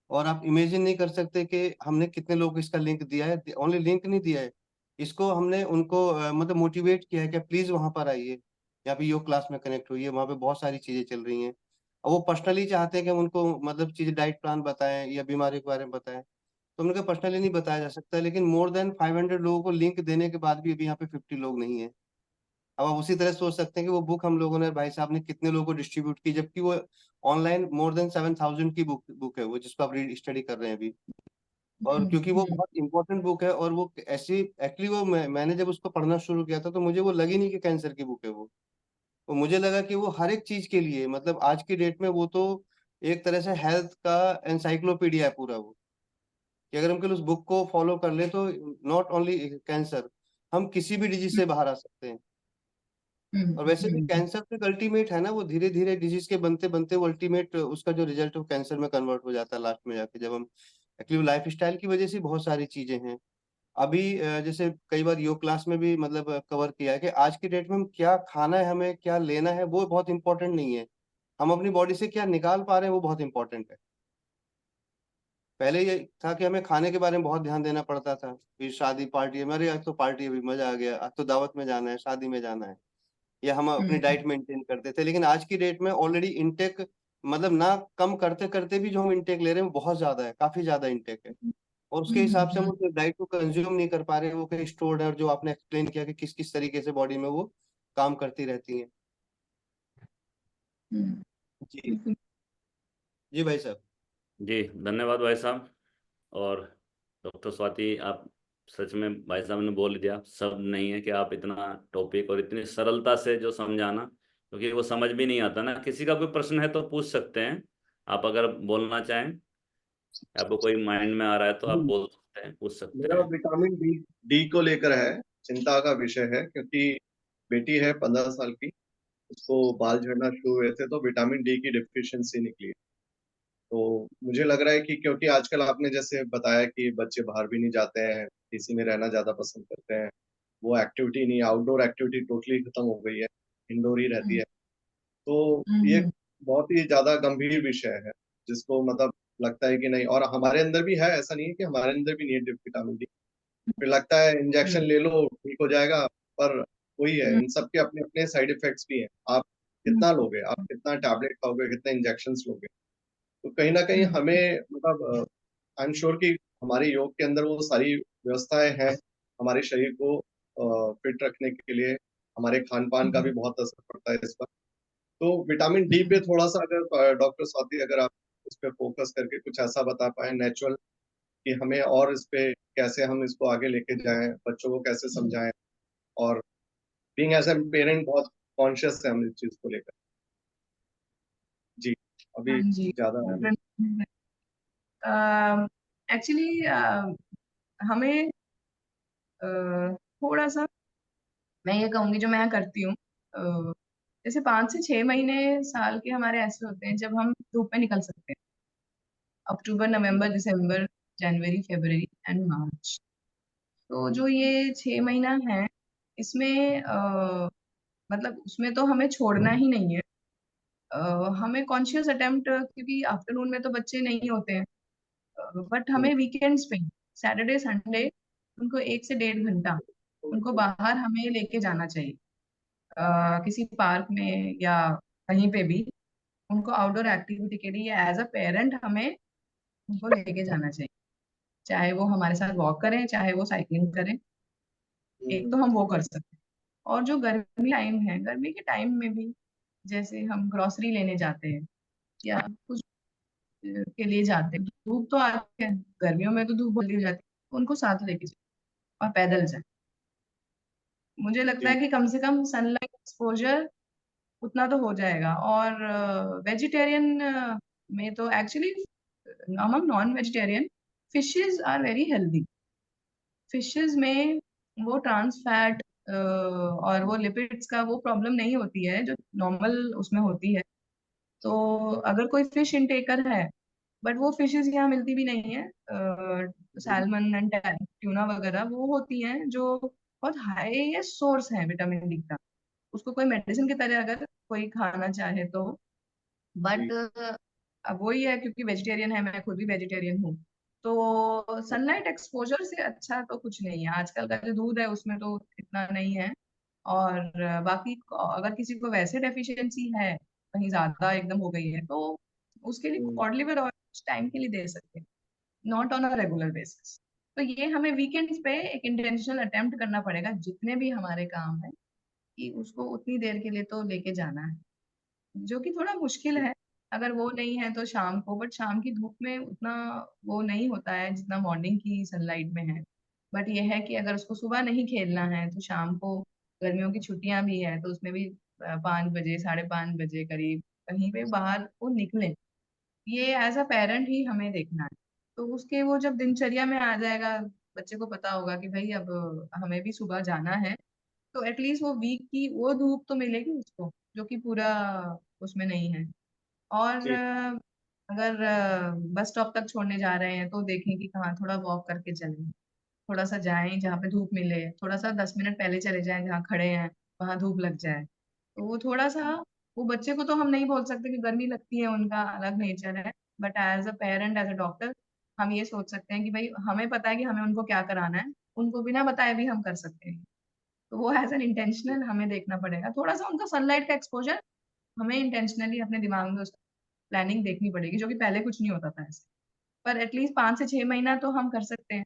और आप इमेजिन नहीं कर सकते कि हमने कितने लोगों को इसका लिंक दिया है। ओनली लिंक नहीं दिया है, इसको हमने उनको मतलब मोटिवेट किया है कि प्लीज वहां पर आइए, यहाँ पे योग क्लास में कनेक्ट होइए, वहाँ पे बहुत सारी चीजें चल रही हैं। और वो पर्सनली चाहते हैं कि हम उनको मतलब चीजें, डाइट प्लान बताएं या बीमारी के बारे में बताएं। तो उनका पर्सनली नहीं बताया जा सकता, लेकिन मोर देन 500 लोगों को लिंक देने के बाद भी अभी यहाँ पे 50 लोग नहीं है। अब आप उसी तरह सोच सकते हैं कि वो बुक हम लोगों ने, भाई साहब ने कितने लोगों को डिस्ट्रीब्यूट की, जबकि वो ऑनलाइन मोर देन 7,000 की बुक है वो, जिसको आप रीड स्टडी कर रहे हैं अभी। और हम्म, क्योंकि वो बहुत इंपॉर्टेंट बुक है, और वो ऐसी एक्चुअली वो मैंने जब उसको पढ़ना शुरू किया था तो मुझे वो लगी नहीं कि कैंसर की बुक है वो मुझे लगा कि वो हर एक चीज के लिए, मतलब आज की डेट में वो तो एक तरह से हेल्थ का एनसाइक्लोपीडिया है पूरा वो। कि अगर हम केवल उस बुक को फॉलो कर ले तो नॉट ओनली कैंसर, हम किसी भी डिजीज से बाहर आ सकते हैं। और वैसे भी हम्म, कैंसर तो एक अल्टीमेट है ना, वो धीरे धीरे डिजीज के बनते बनते वो अल्टीमेट उसका जो रिजल्ट है वो कैंसर में कन्वर्ट हो जाता है लास्ट में जाके, जब हम एक्चुअली लाइफ स्टाइल की वजह से बहुत सारी चीजें हैं। अभी जैसे कई बार योग क्लास में भी मतलब कवर किया है कि आज की डेट में हम क्या खाना है, हमें क्या लेना है, वो बहुत इंपॉर्टेंट नहीं है। हम अपनी बॉडी से क्या निकाल पा रहे हैं वो बहुत इंपॉर्टेंट है। पहले ये था कि हमें खाने के बारे में बहुत ध्यान देना पड़ता था, फिर शादी पार्टी है, मेरे आज तो पार्टी है, अभी मजा आ गया, आज तो दावत में जाना है, शादी में जाना है, या हम अपनी हम्म, डाइट मेंटेन करते थे। लेकिन आज की डेट में ऑलरेडी इंटेक, मतलब ना कम करते करते भी जो हम इंटेक ले रहे हैं वो बहुत ज्यादा है, काफी ज्यादा इंटेक है। और उसके हिसाब से हम हम्म, उस डाइट को कंज्यूम नहीं कर पा रहे हैं, वो कहीं स्टोर्ड है, और जो आपने एक्सप्लेन किया कि किस किस तरीके से बॉडी में वो काम करती रहती हैं। हम्म, जी। बिल्कुल। जी भाई साहब। जी धन्यवाद भाई साहब। और डॉक्टर स्वाति, आप सच में भाई साहब ने बोल दिया, सब नहीं है कि आप इतना टॉपिक और इतनी सरलता से जो समझाना, क्योंकि वो समझ भी नहीं आता ना। किसी का कोई प्रश्न है तो पूछ सकते हैं आप, अगर बोलना चाहें, आपको कोई माइंड में आ रहा है तो आप हम्म, बोल सकते हैं, पूछ सकते मेरा हैं। विटामिन डी डी को लेकर है, चिंता का विषय है, क्योंकि बेटी है 15 साल की, उसको बाल झड़ना शुरू हुए थे तो विटामिन डी की डिफिशियंसी निकली। तो मुझे लग रहा है कि क्योंकि आजकल आपने जैसे बताया कि बच्चे बाहर भी नहीं जाते हैं, एसी में रहना ज्यादा पसंद करते हैं, वो एक्टिविटी नहीं, आउटडोर एक्टिविटी टोटली खत्म हो गई है, इंडोर ही रहती हम्म, है। तो ये हम्म, बहुत ही ज्यादा गंभीर विषय है, जिसको मतलब लगता है कि नहीं, और हमारे अंदर भी है, ऐसा नहीं है कि हमारे अंदर भी नहीं है विटामिन डी। फिर लगता है इंजेक्शन ले लो ठीक हो जाएगा, पर वही है, हम्म, इन सब के अपने अपने साइड इफेक्ट्स भी हैं। आप हम्म, कितना लोगे, आप कितना टैबलेट खाओगे, कितने इंजेक्शन लोगे। तो कहीं ना कहीं हम्म, हमें मतलब आई एम श्योर कि हमारे योग के अंदर वो सारी व्यवस्थाएं हैं हमारे शरीर को फिट रखने के लिए। हमारे खान पान का भी बहुत असर पड़ता है इस पर। तो विटामिन डी पे थोड़ा सा अगर डॉक्टर स्वाति, अगर आप उस पर फोकस करके कुछ ऐसा बता पाए नेचुरल, कि हमें और इस पे कैसे हम इसको आगे लेके जाएं, बच्चों को कैसे समझाएं। और बीइंग एज ए पेरेंट बहुत कॉन्शियस है हम इस चीज को लेकर। जी, हाँ अभी जी। ज्यादा है नहीं। एक्चुअली हमें थोड़ा सा, मैं ये कहूंगी जो मैं करती हूँ, जैसे 5 से 6 महीने साल के हमारे ऐसे होते हैं जब हम धूप में निकल सकते हैं। अक्टूबर, नवंबर, दिसंबर, जनवरी, फरवरी एंड मार्च। तो जो ये 6 महीना है, इसमें मतलब उसमें तो हमें छोड़ना ही नहीं है। हमें कॉन्शियस अटेम्प्ट, क्योंकि आफ्टरनून में तो बच्चे नहीं होते हैं, बट हम्म, हमें वीकेंड्स पे, सैटरडे संडे, उनको 1 से 1.5 घंटा उनको बाहर हमें लेके जाना चाहिए। किसी पार्क में या कहीं पे भी उनको आउटडोर एक्टिविटी के लिए एज अ पेरेंट हमें उनको लेके जाना चाहिए। चाहे वो हमारे साथ वॉक करें, चाहे वो साइकिलिंग करें, एक तो हम वो कर सकते हैं। और जो गर्मी टाइम है, गर्मी के टाइम में भी जैसे हम ग्रोसरी लेने जाते हैं या कुछ के लिए जाते हैं, धूप तो आती है, गर्मियों में तो धूप जल्दी हो जाती है, उनको साथ लेके जाए और पैदल जाए। मुझे लगता जी, है कि कम से कम सनलाइट एक्सपोजर उतना तो हो जाएगा। और वेजिटेरियन में तो actually among non vegetarian fishes are very healthy. Fishes में वो ट्रांस फैट और वो लिपिड्स का वो प्रॉब्लम नहीं होती है जो नॉर्मल उसमें होती है। तो अगर कोई फिश इंटेकर है, बट वो फिशेज यहाँ मिलती भी नहीं है, सैल्मन एंड ट्यूना वगैरह वो होती हैं जो बहुत हाईएस्ट सोर्स है विटामिन डी का। उसको कोई मेडिसिन की तरह अगर कोई खाना चाहे तो। जी बट अब वही है, क्योंकि वेजिटेरियन है, मैं खुद भी वेजिटेरियन हूँ, तो सनलाइट एक्सपोजर से अच्छा तो कुछ नहीं है। आजकल का जो दूध है उसमें तो इतना नहीं है। और बाकी अगर किसी को वैसे डेफिशिएंसी है, कहीं ज्यादा एकदम हो गई है, तो उसके लिए हम्म, कॉड लिवर ऑयल कुछ टाइम के लिए दे सकते हैं, not on a regular basis. तो ये हमें वीकेंड्स पे एक इंटेंशनल अटेम्प्ट करना पड़ेगा, जितने भी हमारे काम है, कि उसको उतनी देर के लिए तो लेके जाना है, जो कि थोड़ा मुश्किल है। अगर वो नहीं है तो शाम को, बट शाम की धूप में उतना वो नहीं होता है जितना मॉर्निंग की सनलाइट में है। बट ये है कि अगर उसको सुबह नहीं खेलना है तो शाम को, गर्मियों की छुट्टियां भी है तो उसमें भी 5 बजे 5:30 बजे करीब कहीं पे बाहर वो निकले। ये एज अ पेरेंट ही हमें देखना है। तो उसके वो जब दिनचर्या में आ जाएगा, बच्चे को पता होगा कि भाई अब हमें भी सुबह जाना है, तो एटलीस्ट वो वीक की वो धूप तो मिलेगी उसको, जो कि पूरा उसमें नहीं है। और जी अगर बस स्टॉप तक छोड़ने जा रहे हैं तो देखें कि कहाँ थोड़ा वॉक करके चलें, थोड़ा सा जाएं जहाँ पे धूप मिले, थोड़ा सा 10 मिनट पहले चले जाएं जहाँ खड़े हैं वहां धूप लग जाए। तो वो थोड़ा सा, वो बच्चे को तो हम नहीं बोल सकते कि गर्मी लगती है, उनका अलग नेचर है। But as a parent, as a doctor, हम ये सोच सकते हैं कि भाई हमें पता है कि हमें उनको क्या कराना है, उनको बिना बताए भी हम कर सकते हैं। तो वो एज एन इंटेंशनल हमें देखना पड़ेगा, थोड़ा सा उनका सनलाइट का एक्सपोजर हमें इंटेंशनली अपने दिमाग में उसकी प्लानिंग देखनी पड़ेगी, जो कि पहले कुछ नहीं होता था ऐसे। पर एटलीस्ट 5 से 6 महीना तो हम कर सकते हैं।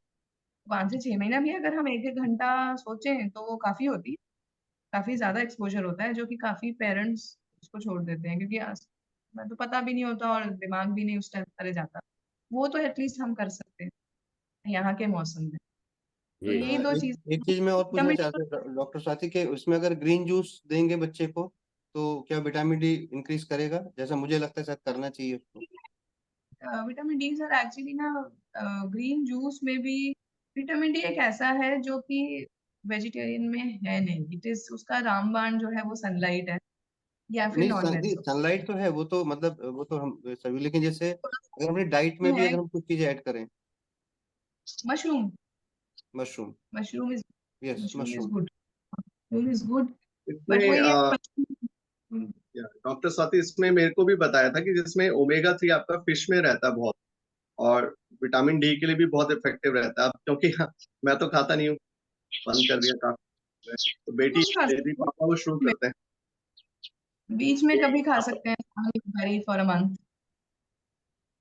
5 से 6 महीना भी अगर हम 1-1 घंटा सोचें तो वो काफी होती है, काफी ज्यादा एक्सपोजर होता है, जो कि काफी पेरेंट्स उसको छोड़ देते हैं, क्योंकि मैं तो पता भी नहीं होता और दिमाग भी नहीं उस टाइम तरह जाता। वो तो एटलीस्ट हम कर सकते हैं यहाँ के मौसम में। तो जी। यही दो एक चीज। एक चीज मैं और पूछना विटामिन चाहता हूँ डॉक्टर साथी के, उसमें अगर ग्रीन जूस देंगे बच्चे को तो क्या विटामिन डी इंक्रीज करेगा? जैसा मुझे लगता है शायद करना चाहिए उसको। विटामिन डी सर एक्चुअली ना, ग्रीन जूस में भी विटामिन डी एक ऐसा है जो कि वेजिटेरियन में है नहीं। इट इज, उसका रामबाण जो है वो सनलाइट है, या फिर नहीं नॉन वेज। नहीं, सनलाइट तो है, वो तो मतलब वो तो हम सभी, लेकिन जैसे अगर अपनी डाइट में भी है अगर हम कुछ चीजें ऐड करें। Mushroom. Mushroom. Mushroom is yes, mushroom is mushroom. Good. Mushroom is good. But इसमें वही है मशरूम। डॉक्टर साथी इसमें मेरे को भी बताया था कि जिसमें ओमेगा 3 आपका फिश में रहता है बहुत, और विटामिन डी के लिए भी बहुत इफेक्टिव रहता है। अब क्योंकि मैं तो खाता नहीं हूँ, बंद कर दिया काफी, तो बेटी कुछ खा बेबी सकते पापा वो शुरू हैं, करते हैं। बीच में कभी खा पापा सकते हैं फॉर अ मंथ। जी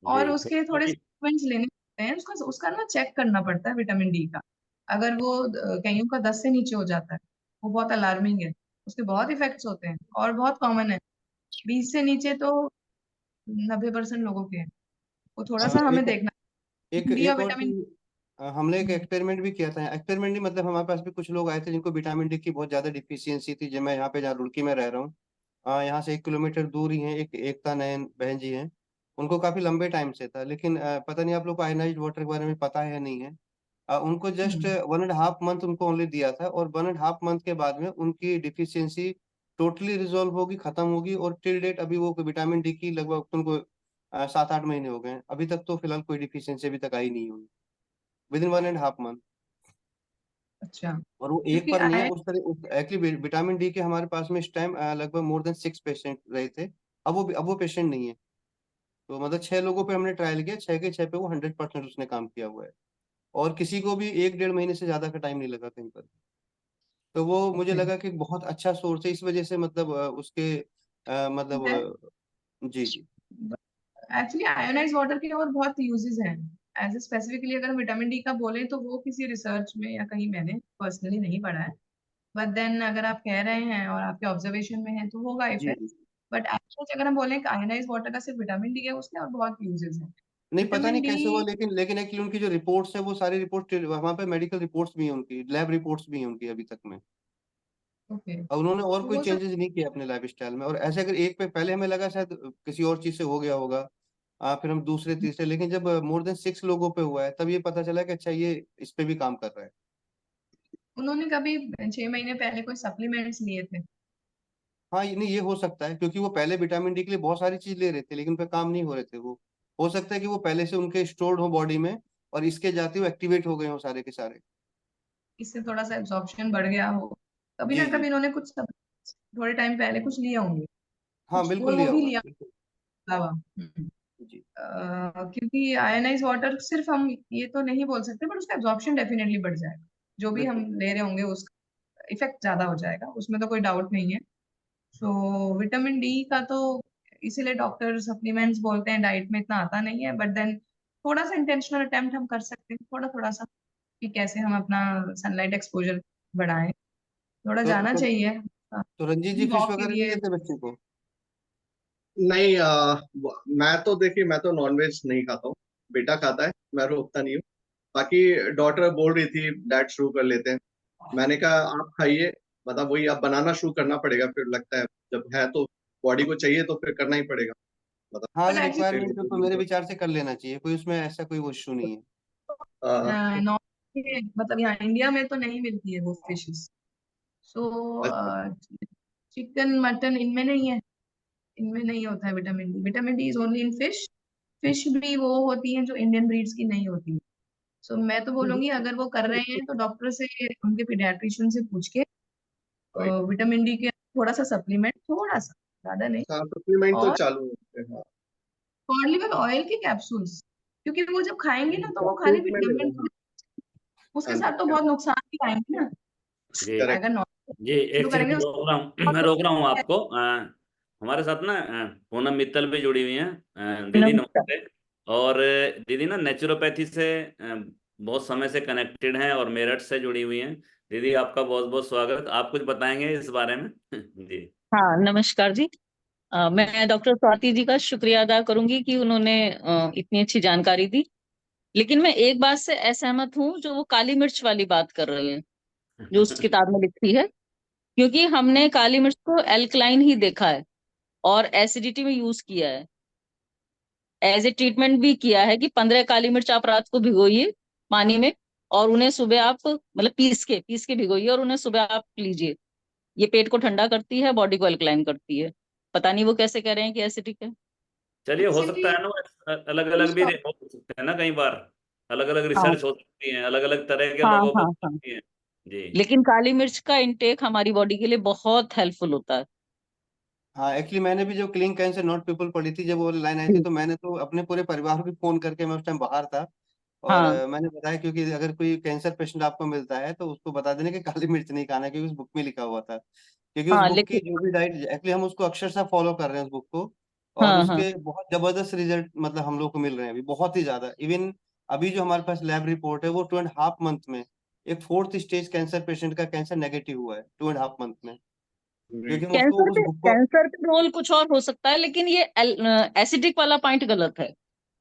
और उसके थोड़े क्योंकि सप्लीमेंट्स लेने पड़ते हैं, उसका उसका ना चेक करना पड़ता है विटामिन डी का। अगर वो कईयों का 10 से नीचे हो जाता है, वो बहुत अलार्मिंग है। उसके बहुत इफेक्ट्स होते हैं और बहुत कॉमन है। 20 से नीचे तो 90% लोगों के हैं। वो थोड़ा सा हमें एक देखना, एक डी और एक और विटामिन। चीज, हमने एक एक्सपेरिमेंट भी किया था। एक्सपेरिमेंट नहीं, मतलब हमारे पास भी कुछ लोग आए थे जिनको विटामिन डी की बहुत ज्यादा डिफिशियंसी थी। जब मैं यहाँ पे, जहाँ रुड़की में रह रहा हूँ, यहाँ से 1 किलोमीटर दूर ही है, एक एकता नयन बहन जी हैं। उनको काफी लंबे टाइम से था, लेकिन पता नहीं आप लोग को आयनाइज्ड वाटर के बारे में पता है या नहीं है। उनको जस्ट 1.5 मंथ उनको ओनली दिया था, और 1.5 मंथ के बाद में उनकी डिफिशियंसी टोटली रिजॉल्व होगी, खत्म होगी। और टिल डेट अभी वो विटामिन डी की लगभग उनको 7-8 महीने हो गए हैं, अभी तक तो फिलहाल कोई डिफिशियंसी अभी तक आई नहीं हुई, विद इन 1.5 मंथ। अच्छा। और वो एक क्योंकि पर नहीं है आयन, उस तरह। एक्चुअली विटामिन डी के हमारे पास में इस टाइम लगभग मोर देन 6 पेशेंट रहे थे। अब वो पेशेंट नहीं है। तो मतलब 6 लोगों पे हमने ट्रायल किया, 6 के 6 पे वो 100% उसने काम किया हुआ है। और किसी को भी 1-1.5 महीने से ज्यादा का टाइम नहीं लगा कहीं पर। तो वो मुझे ओके। लगा कि बहुत अच्छा सोर्स है, इस वजह से मतलब उसके मतलब जी जी। एक्चुअली आयोनाइज वाटर के और बहुत यूजेस हैं। एज स्पेसिफिकली अगर विटामिन डी का बोले तो वो किसी रिसर्च में या कहीं मैंने पर्सनली नहीं पढ़ा है। बट देन अगर आप कह रहे हैं और आपके ऑब्जर्वेशन में है तो होगा जी इफेक्ट। जी। बट एक्चुअली अगर हम बोलें कि आयोनाइज वाटर का सिर्फ विटामिन डी है, उसके और बहुत यूजेस हैं। नहीं, पता विटामिन नहीं कैसे हुआ, डी। लेकिन एक्चुअली उनकी जो रिपोर्ट्स है वो सारी रिपोर्ट वहाँ पे मेडिकल रिपोर्ट्स भी हैं, उनकी लैब रिपोर्ट्स भी हैं उनकी अभी तक में। ओके। और उन्होंने और तो कोई वो सब चेंजेस नहीं किए अपने लाइफ स्टाइल में। और ऐसे अगर एक पे पहले हमें लगा शायद किसी और चीज से हो गया होगा, फिर हम दूसरे तीसरे, लेकिन जब मोर देन 6 लोगों पे हुआ है तब ये पता चला कि अच्छा ये इस पे भी काम कर रहा है। उन्होंने कभी 6 महीने पहले कोई सप्लीमेंट्स लिए थे? हाँ, ये नहीं, ये हो सकता है क्योंकि वो पहले विटामिन डी के लिए बहुत सारी चीज ले रहे थे लेकिन उन पे काम नहीं हो रहे थे वो। हो सकता है कि वो पहले से उनके स्टोर्ड हो बॉडी में और इसके जाते वो एक्टिवेट हो गए हो सारे के सारे। इससे थोड़ा सा एब्जॉर्प्शन बढ़ गया हो, कभी जी ना जी। कभी इन्होंने कुछ थोड़े टाइम पहले कुछ लिया होंगे, हाँ कुछ बिल्कुल वो लिया भी होगा, लिया बिल्कुल। होगा। जी। क्योंकि आयनाइज वाटर सिर्फ हम ये तो नहीं बोल सकते, बट उसका एब्जॉर्प्शन डेफिनेटली बढ़ जाएगा, जो भी हम बिल्कुल। ले रहे होंगे उसका इफेक्ट ज्यादा हो जाएगा, उसमें तो कोई डाउट नहीं है। सो विटामिन डी का तो इसीलिए डॉक्टर सप्लीमेंट्स बोलते हैं, डाइट में इतना आता नहीं है, बट देन थोड़ा सा इंटेंशनल अटेम्प्ट हम कर सकते हैं, थोड़ा थोड़ा सा, कि कैसे हम अपना सनलाइट एक्सपोजर बढ़ाएं, थोड़ा तो जाना तो, चाहिए तो रंजीत जी फिश वॉक के वगैरह नहीं लिए। देते बच्चे को? नहीं, मैं तो देखिए, मैं तो नॉनवेज नहीं खाता हूँ। बेटा खाता है, मैं रोकता नहीं हूँ। बाकी डॉक्टर बोल रही थी डाइट शुरू कर लेते हैं। मैंने कहा आप खाइए, मतलब वही आप बनाना शुरू करना पड़ेगा, फिर लगता है जब है तो बॉडी को चाहिए तो फिर करना ही पड़ेगा, मतलब हाँ, बट अगर एक्चुअली रिक्वायरमेंट हो तो मेरे विचार से कर लेना चाहिए, कोई उसमें ऐसा कोई वो इशू नहीं है। अ, मतलब यहाँ इंडिया में तो नहीं मिलती है वो फिशेस। सो अच्छा। चिकन मटन इनमें नहीं है, इनमें नहीं होता है vitamin D. Vitamin D is only in fish. Fish भी वो होती हैं जो इंडियन ब्रीड्स की नहीं होती। सो मैं तो बोलूंगी अगर वो कर रहे हैं तो डॉक्टर से, उनके पीडियाट्रिशियन से पूछ के राइट। विटामिन डी के थोड़ा सा सप्लीमेंट, थोड़ा सा, ज्यादा नहीं। हाँ, सप्लीमेंट तो और चालू है, हाँ। कॉड लिवर ऑयल के कैप्सूल्स, क्योंकि वो जब खाएंगे ना तो वो खाली कैप्सूल्स में ले रहे विटामिन, हैं, उसके हाँ जी। साथ तो बहुत नुकसान भी आएंगे ना जी करेक्ट। अगर नॉन जी, शुरू एक चीज करेंगे। मैं रोक रहा हूँ आपको। हमारे साथ ना पूनम मित्तल भी जुड़ी हुई हैं। दीदी नमस्कार। नमस्ते। और दीदी ना नेचुरोपैथी से बहुत समय से कनेक्टेड हैं और मेरठ से जुड़ी हुई हैं। दीदी आपका बहुत बहुत स्वागत, आप कुछ बताएंगे इस बारे में? जी। हाँ, नमस्कार जी। जी। मैं डॉक्टर स्वाति जी का शुक्रिया अदा करूंगी कि उन्होंने इतनी अच्छी जानकारी दी। लेकिन मैं एक बात से असहमत हूँ, जो वो काली मिर्च वाली बात कर रहे हैं, जो उस किताब में लिखी है। क्योंकि हमने काली मिर्च को एल्कलाइन ही देखा है और एसिडिटी में यूज किया है, एज ए ट्रीटमेंट भी किया है कि 15 काली मिर्च आप रात को भिगोइए पानी में, और उन्हें सुबह आप मतलब पीस के भिगोइए और उन्हें सुबह आप लीजिए। ये पेट को ठंडा करती है, बॉडी को अल्कलाइन करती है। पता नहीं वो कैसे कह रहे हैं कि एसिडिक है। चलिए, हो सकता एक्चुअली है ना, अलग अलग भी हो सकते हैं ना, कई बार अलग अलग हाँ रिसर्च हो सकती है, अलग अलग तरह के हाँ लोगों को हाँ हाँ। सकती है। जी। लेकिन काली मिर्च का इंटेक हमारी बॉडी के लिए बहुत हेल्पफुल होता है। हाँ, एक्चुअली मैंने भी जो क्लीन कैंसर नॉट पीपल पढ़ी थी, जब वो लाइन आई थी जी। तो मैंने तो अपने पूरे परिवार को फोन करके, मैं उस टाइम बाहर था, और हाँ मैंने बताया क्योंकि अगर कोई कैंसर पेशेंट आपको मिलता है तो उसको बता देना कि काली मिर्च नहीं खाना है, क्योंकि उस बुक में लिखा हुआ था। क्योंकि उस हाँ। बुक की लेकिन जो भी डाइट, एक्चुअली हम उसको अक्षरशः फॉलो कर रहे हैं उस बुक को, और हाँ हाँ। उसके बहुत जबरदस्त रिजल्ट मतलब हम लोग को मिल रहे हैं अभी, बहुत ही ज्यादा। इवन अभी जो हमारे पास लैब रिपोर्ट है वो 2.5 मंथ में एक 4th स्टेज कैंसर पेशेंट का कैंसर नेगेटिव हुआ है 2.5 मंथ में, क्योंकि हम उसको कैंसर उस पे बुक को। कैंसर पे रोल कुछ और हो सकता है, लेकिन ये एसिडिक वाला पॉइंट गलत है।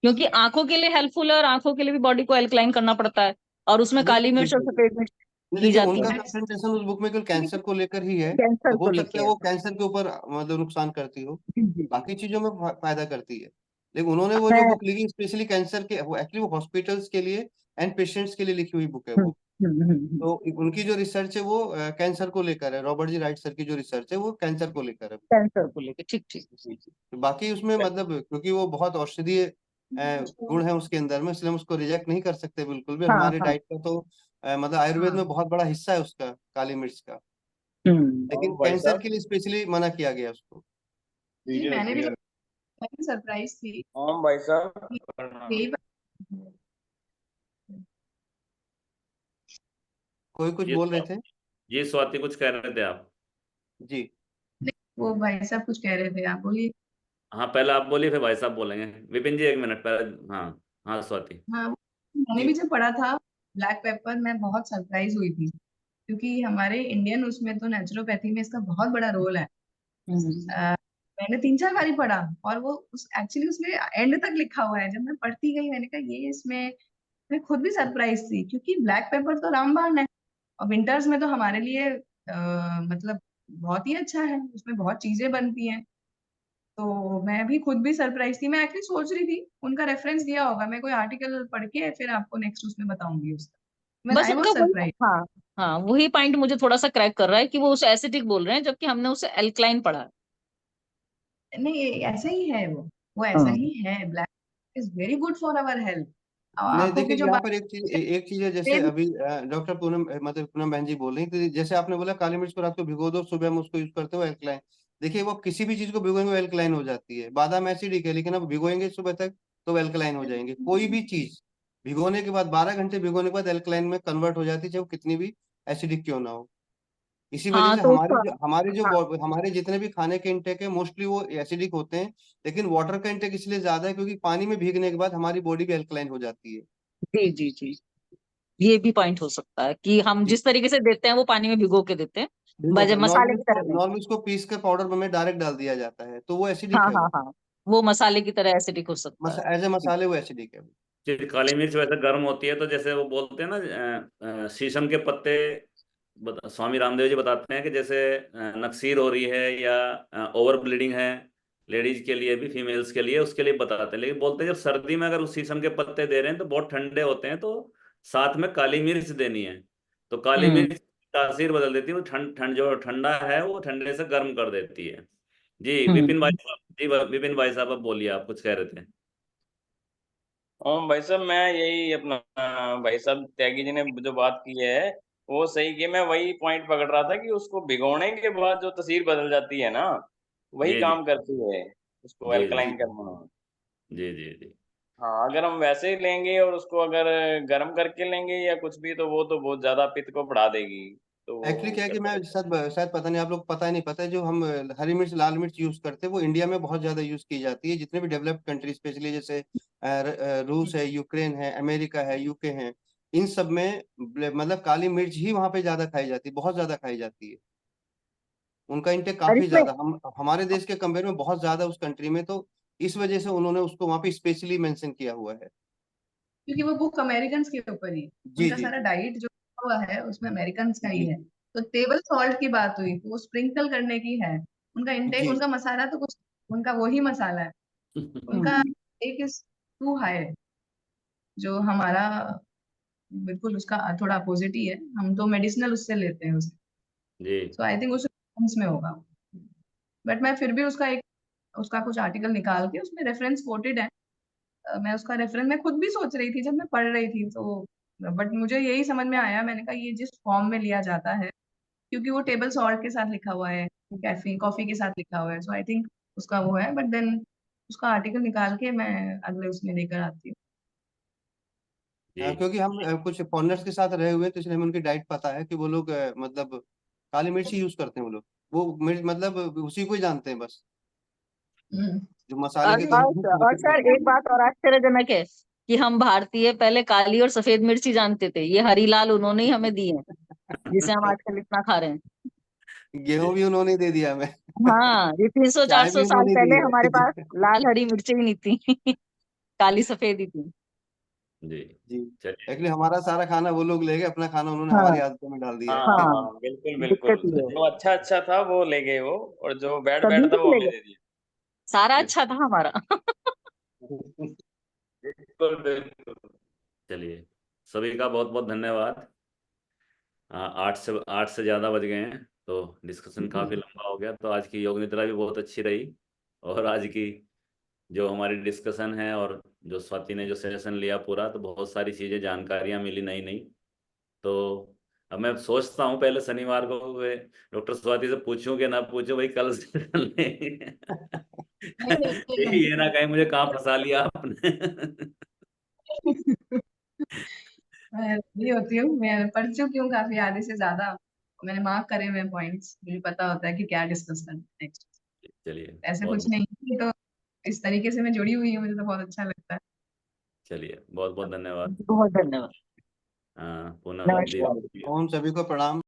क्योंकि आंखों के लिए हेल्पफुल है और आंखों के लिए भी बॉडी को एल्कलाइन करना पड़ता है, और उसमें काली बिल्कुल मिर्च और बिल्कुल सफेद बिल्कुल। मिर्च नहीं, दी देखिए जाती उनका है। कंसंट्रेशन उस बुक में केवल कैंसर को लेकर ही है, तो कैंसर हो को सकता लेके है है। वो कैंसर के ऊपर मतलब नुकसान करती हो, जी जी जी। बाकी चीजों में फायदा करती है। लेकिन उन्होंने वो जो मैं बुक लिखी स्पेशली कैंसर के, वो एक्चुअली वो हॉस्पिटल्स के लिए एंड पेशेंट्स के लिए लिखी हुई बुक है हम्म वो। हम्म हम्म हम्म, तो उनकी जो रिसर्च है वो कैंसर को लेकर है, रॉबर्ट जी राइट सर की जो रिसर्च है वो कैंसर को लेकर है। कैंसर को लेके, ठीक ठीक। जी जी। तो बाकी उसमें मतलब क्योंकि वो बहुत औषधीय गुण है उसके अंदर में, इसलिए हम उसको रिजेक्ट नहीं कर सकते बिल्कुल भी, और हाँ हमारी हाँ। डाइट का तो मतलब आयुर्वेद में हाँ बहुत बड़ा हिस्सा है उसका, काली मिर्च का। लेकिन भाई कैंसर साहब, के लिए स्पेशली मना किया गया उसको। जी, दीजिए मैंने भी दीजिए। जब सरप्राइज थी हाँ भाई साहब। कि यही कोई कुछ जी बोल रहे थे? जी, स्वाति कुछ कह रहे थे आप? जी। वो भाई साहब कुछ कह रहे थे, आप बोलिए। हाँ, पहले आप बोलिए, फिर भाई साहब बोलेंगे। विपिन जी, एक मिनट पहले। हाँ हाँ, स्वाति। हाँ, मैंने जी। भी जब पढ़ा था ब्लैक पेपर, मैं बहुत सरप्राइज हुई थी, क्योंकि हमारे इंडियन उसमें तो नेचुरोपैथी में इसका बहुत बड़ा रोल है। हम्म मैंने 3-4 बार पढ़ा, और वो उस एक्चुअली उसमें एंड तक लिखा हुआ है। जब मैं पढ़ती गई मैंने कहा ये इसमें, मैं खुद भी सरप्राइज थी, क्योंकि ब्लैक पेपर तो रामबाण है, और विंटर्स में तो हमारे लिए मतलब बहुत ही अच्छा है, उसमें बहुत चीजें बनती हैं। तो मैं भी खुद भी सरप्राइज थी। मैं एक्चुअली सोच रही थी उनका रेफरेंस दिया होगा, मैं कोई आर्टिकल पढ़ के फिर आपको नेक्स्ट उसमें बताऊंगी उसका। मैं बस आई वाज उनका वही, सरप्राइज। हाँ हाँ, वही पॉइंट मुझे थोड़ा सा क्रैक कर रहा है कि वो उसे एसिडिक बोल रहे हैं जबकि हमने उसे एल्कलाइन पढ़ा है। नहीं, ऐसा ही है वो ऐसा हाँ ही है। Black is very good for our health. नहीं आंखों देखिए, के जो यहाँ पर एक चीज है, जैसे अभी डॉक्टर पूनम मतलब पूनम बहन जी बोल रही थी, जैसे आपने बोला काली मिर्च को रात को भिगो दो, सुबह में उसको यूज करते हो एल्कलाइन। देखिए वो किसी भी चीज को भिगोएंगे वो एल्कलाइन हो जाती है। बादाम एसिडिक है, लेकिन अब भिगोएंगे सुबह तक तो वो एल्कलाइन हो जाएंगे। कोई भी चीज भिगोने के बाद 12 घंटे भिगोने के बाद एल्कलाइन में कन्वर्ट हो जाती है, चाहे वो कितनी भी एसिडिक क्यों ना हो। इसी वजह हाँ, से तो उसका, हाँ हमारे जितने भी खाने के इंटेक है मोस्टली वो एसिडिक होते हैं। लेकिन वाटर का इंटेक इसलिए ज्यादा है क्योंकि पानी में भीगने के बाद हमारी बॉडी भी एल्कलाइन हो जाती है। जी जी जी, ये भी पॉइंट हो सकता है कि हम जी। जिस तरीके से देते हैं वो पानी में भिगो के देते हैं, मसाले की तरह नहीं। नॉर्मली उसको पीस के पाउडर में डायरेक्ट डाल दिया जाता है, तो वो एसिडिक हाँ है। हाँ वो हाँ, वो मसाले की तरह एसिडिक हो सकता है। एज ए मसाले वो एसिडिक है। फिर काली मिर्च वैसे गर्म होती है, तो जैसे वो बोलते हैं ना शीशम के पत्ते, स्वामी रामदेव जी बताते हैं कि जैसे नक्सीर हो रही है या ओवर ब्लीडिंग है, लेडीज के लिए भी, फीमेल्स के लिए, उसके लिए बताते हैं। लेकिन बोलते हैं जब सर्दी में अगर उस शीशम के पत्ते दे रहे हैं तो बहुत ठंडे होते हैं, तो साथ में काली मिर्च देनी है। तो काली हम्म। मिर्च तासीर बदल देती है, वो ठंड ठंड जो ठंडा है वो ठंडे से गर्म कर देती है। जी विपिन भाई हम्म। साहब, जी विपिन भाई साहब, अब बोलिए, आप कुछ कह रहे थे। भाई साहब, मैं यही अपना भाई साहब त्यागी जी ने जो बात की है वो सही की है। मैं वही पॉइंट पकड़ रहा था कि उसको भिगोने के बाद जो तस्वीर बदल जाती है ना, वही जी जी काम करती है उसको जी जी एल्कलाइन करना। जी जी जी। हाँ, अगर हम वैसे ही लेंगे और उसको अगर गर्म करके लेंगे या कुछ भी, तो वो तो बहुत ज्यादा पित्त को बढ़ा देगी। तो एक्चुअली वो क्या है कि कैसे मैं शायद शायद पता नहीं, आप लोग पता ही नहीं पता है, जो हम हरी मिर्च लाल मिर्च यूज करते हैं वो इंडिया में बहुत ज्यादा यूज की जाती है। जितने भी डेवलप्ड कंट्री, स्पेशली जैसे रूस है, यूक्रेन है, अमेरिका है, यूके है, इन सब में मतलब काली मिर्च ही वहाँ पे ज्यादा खाई जाती है, बहुत ज्यादा खाई जाती है। उनका इंटेक और काफी इसमें, ज्यादा हम हमारे देश के कंपेयर में बहुत ज्यादा उस कंट्री में, तो इस वजह से उन्होंने उसको वहाँ पे स्पेशली मेंशन किया हुआ है। क्योंकि वो बुक अमेरिकन के ऊपर ही, जी उनका जी सारा जी डाइट जो हुआ है उसमें अमेरिकन का ही जी है। तो टेबल सॉल्ट की बात हुई तो वो स्प्रिंकल करने की है। उनका इंटेक, जी उनका मसाला तो कुछ, उनका वही मसाला है। उनका हम्म, एक इज टू हाई, जो हमारा बिल्कुल उसका थोड़ा अपोजिट ही है। हम तो मेडिसिनल उससे लेते हैं उसे। जी सो आई थिंक उस में होगा। बट मैं फिर भी उसका कुछ आर्टिकल निकाल के उसमें रेफरेंस कोटेड है। मैं उसका रेफरेंस मैं खुद भी सोच रही थी जब मैं पढ़ रही थी तो, बट मुझे यही समझ में आया, मैंने कहा ये जिस फॉर्म में लिया जाता है, क्योंकि वो टेबल सॉल्ट के साथ लिखा हुआ है, कैफीन कॉफी के साथ लिखा हुआ है, सो आई थिंक उसका वो है। बट देन उसका आर्टिकल निकाल के मैं अगले उसमें लेकर आती हूँ। जी क्योंकि हम कुछ फॉरेनर्स के साथ रहे हुए हैं, तो इसलिए हमें उनकी डाइट पता है कि वो लोग मतलब काली मिर्च ही यूज करते हैं वो लोग। वो मिर्च मतलब उसी को ही जानते हैं बस, हम्म। जो मसाले के तौर पे और उसी को सर एक जानते बात और आश्चर्यजनक है कि हम भारतीय पहले काली और सफेद मिर्ची जानते थे, ये हरी लाल उन्होंने ही हमें दी है, जिसे हम हैं। आजकल इतना खा रहे हैं। गेहूं भी उन्होंने ही दे दिया हमें। हाँ, ये 300 चाय भी 400 साल उन्होंने दी पहले हमारे पास है। लाल हरी मिर्चें ही नहीं थी काली सफेद ही थी। जी। जी। चलिए। एक्चुअली हमारा सारा खाना वो लोग ले गए, अपना खाना उन्होंने हमारी हाँ आदतों में डाल दिया हाँ है। हाँ, हाँ, बिल्कुल दिक्कत बिल्कुल। ये है। जो अच्छा अच्छा था वो ले गए वो, और जो बैड सभी बैड था कुछ वो ले हमें गए, दे दिया। सारा अच्छा था हमारा बिल्कुल बिल्कुल। चलिए, सभी का बहुत बहुत धन्यवाद। 8 से ज़्यादा बज गए हैं, तो डिस्कशन काफ़ी लंबा हो गया, तो आज की योग निद्रा भी बहुत अच्छी रही। और आज की जो हमारी डिस्कशन है, और जो स्वाति ने जो सेशन लिया पूरा, तो बहुत सारी चीज़ें, जानकारियाँ मिली नई नई। तो अब मैं सोचता हूँ पहले शनिवार को डॉक्टर स्वाति से पूछूं कि ना पूछूं, भाई कल से चल लें। नहीं नहीं ये ना कहीं मुझे कहाँ फंसा लिया आपने। नहीं। मैं ये होती हूँ, मैं पढ़ चुकी हूँ काफी आधे से ज्यादा। मैंने मार्क करे हुए पॉइंट्स, मुझे पता होता है कि क्या डिस्कस करना है नेक्स्ट। चलिए ऐसे बहुत कुछ नहीं है, तो इस तरीके से मैं जुड़ी हुई हूँ, मुझे तो बहुत अच्छा लगता है। चलिए बहुत बहुत धन्यवाद। बहुत धन्यवाद। पूनम नमस्कार। दीदी। ओम सभी को प्रणाम।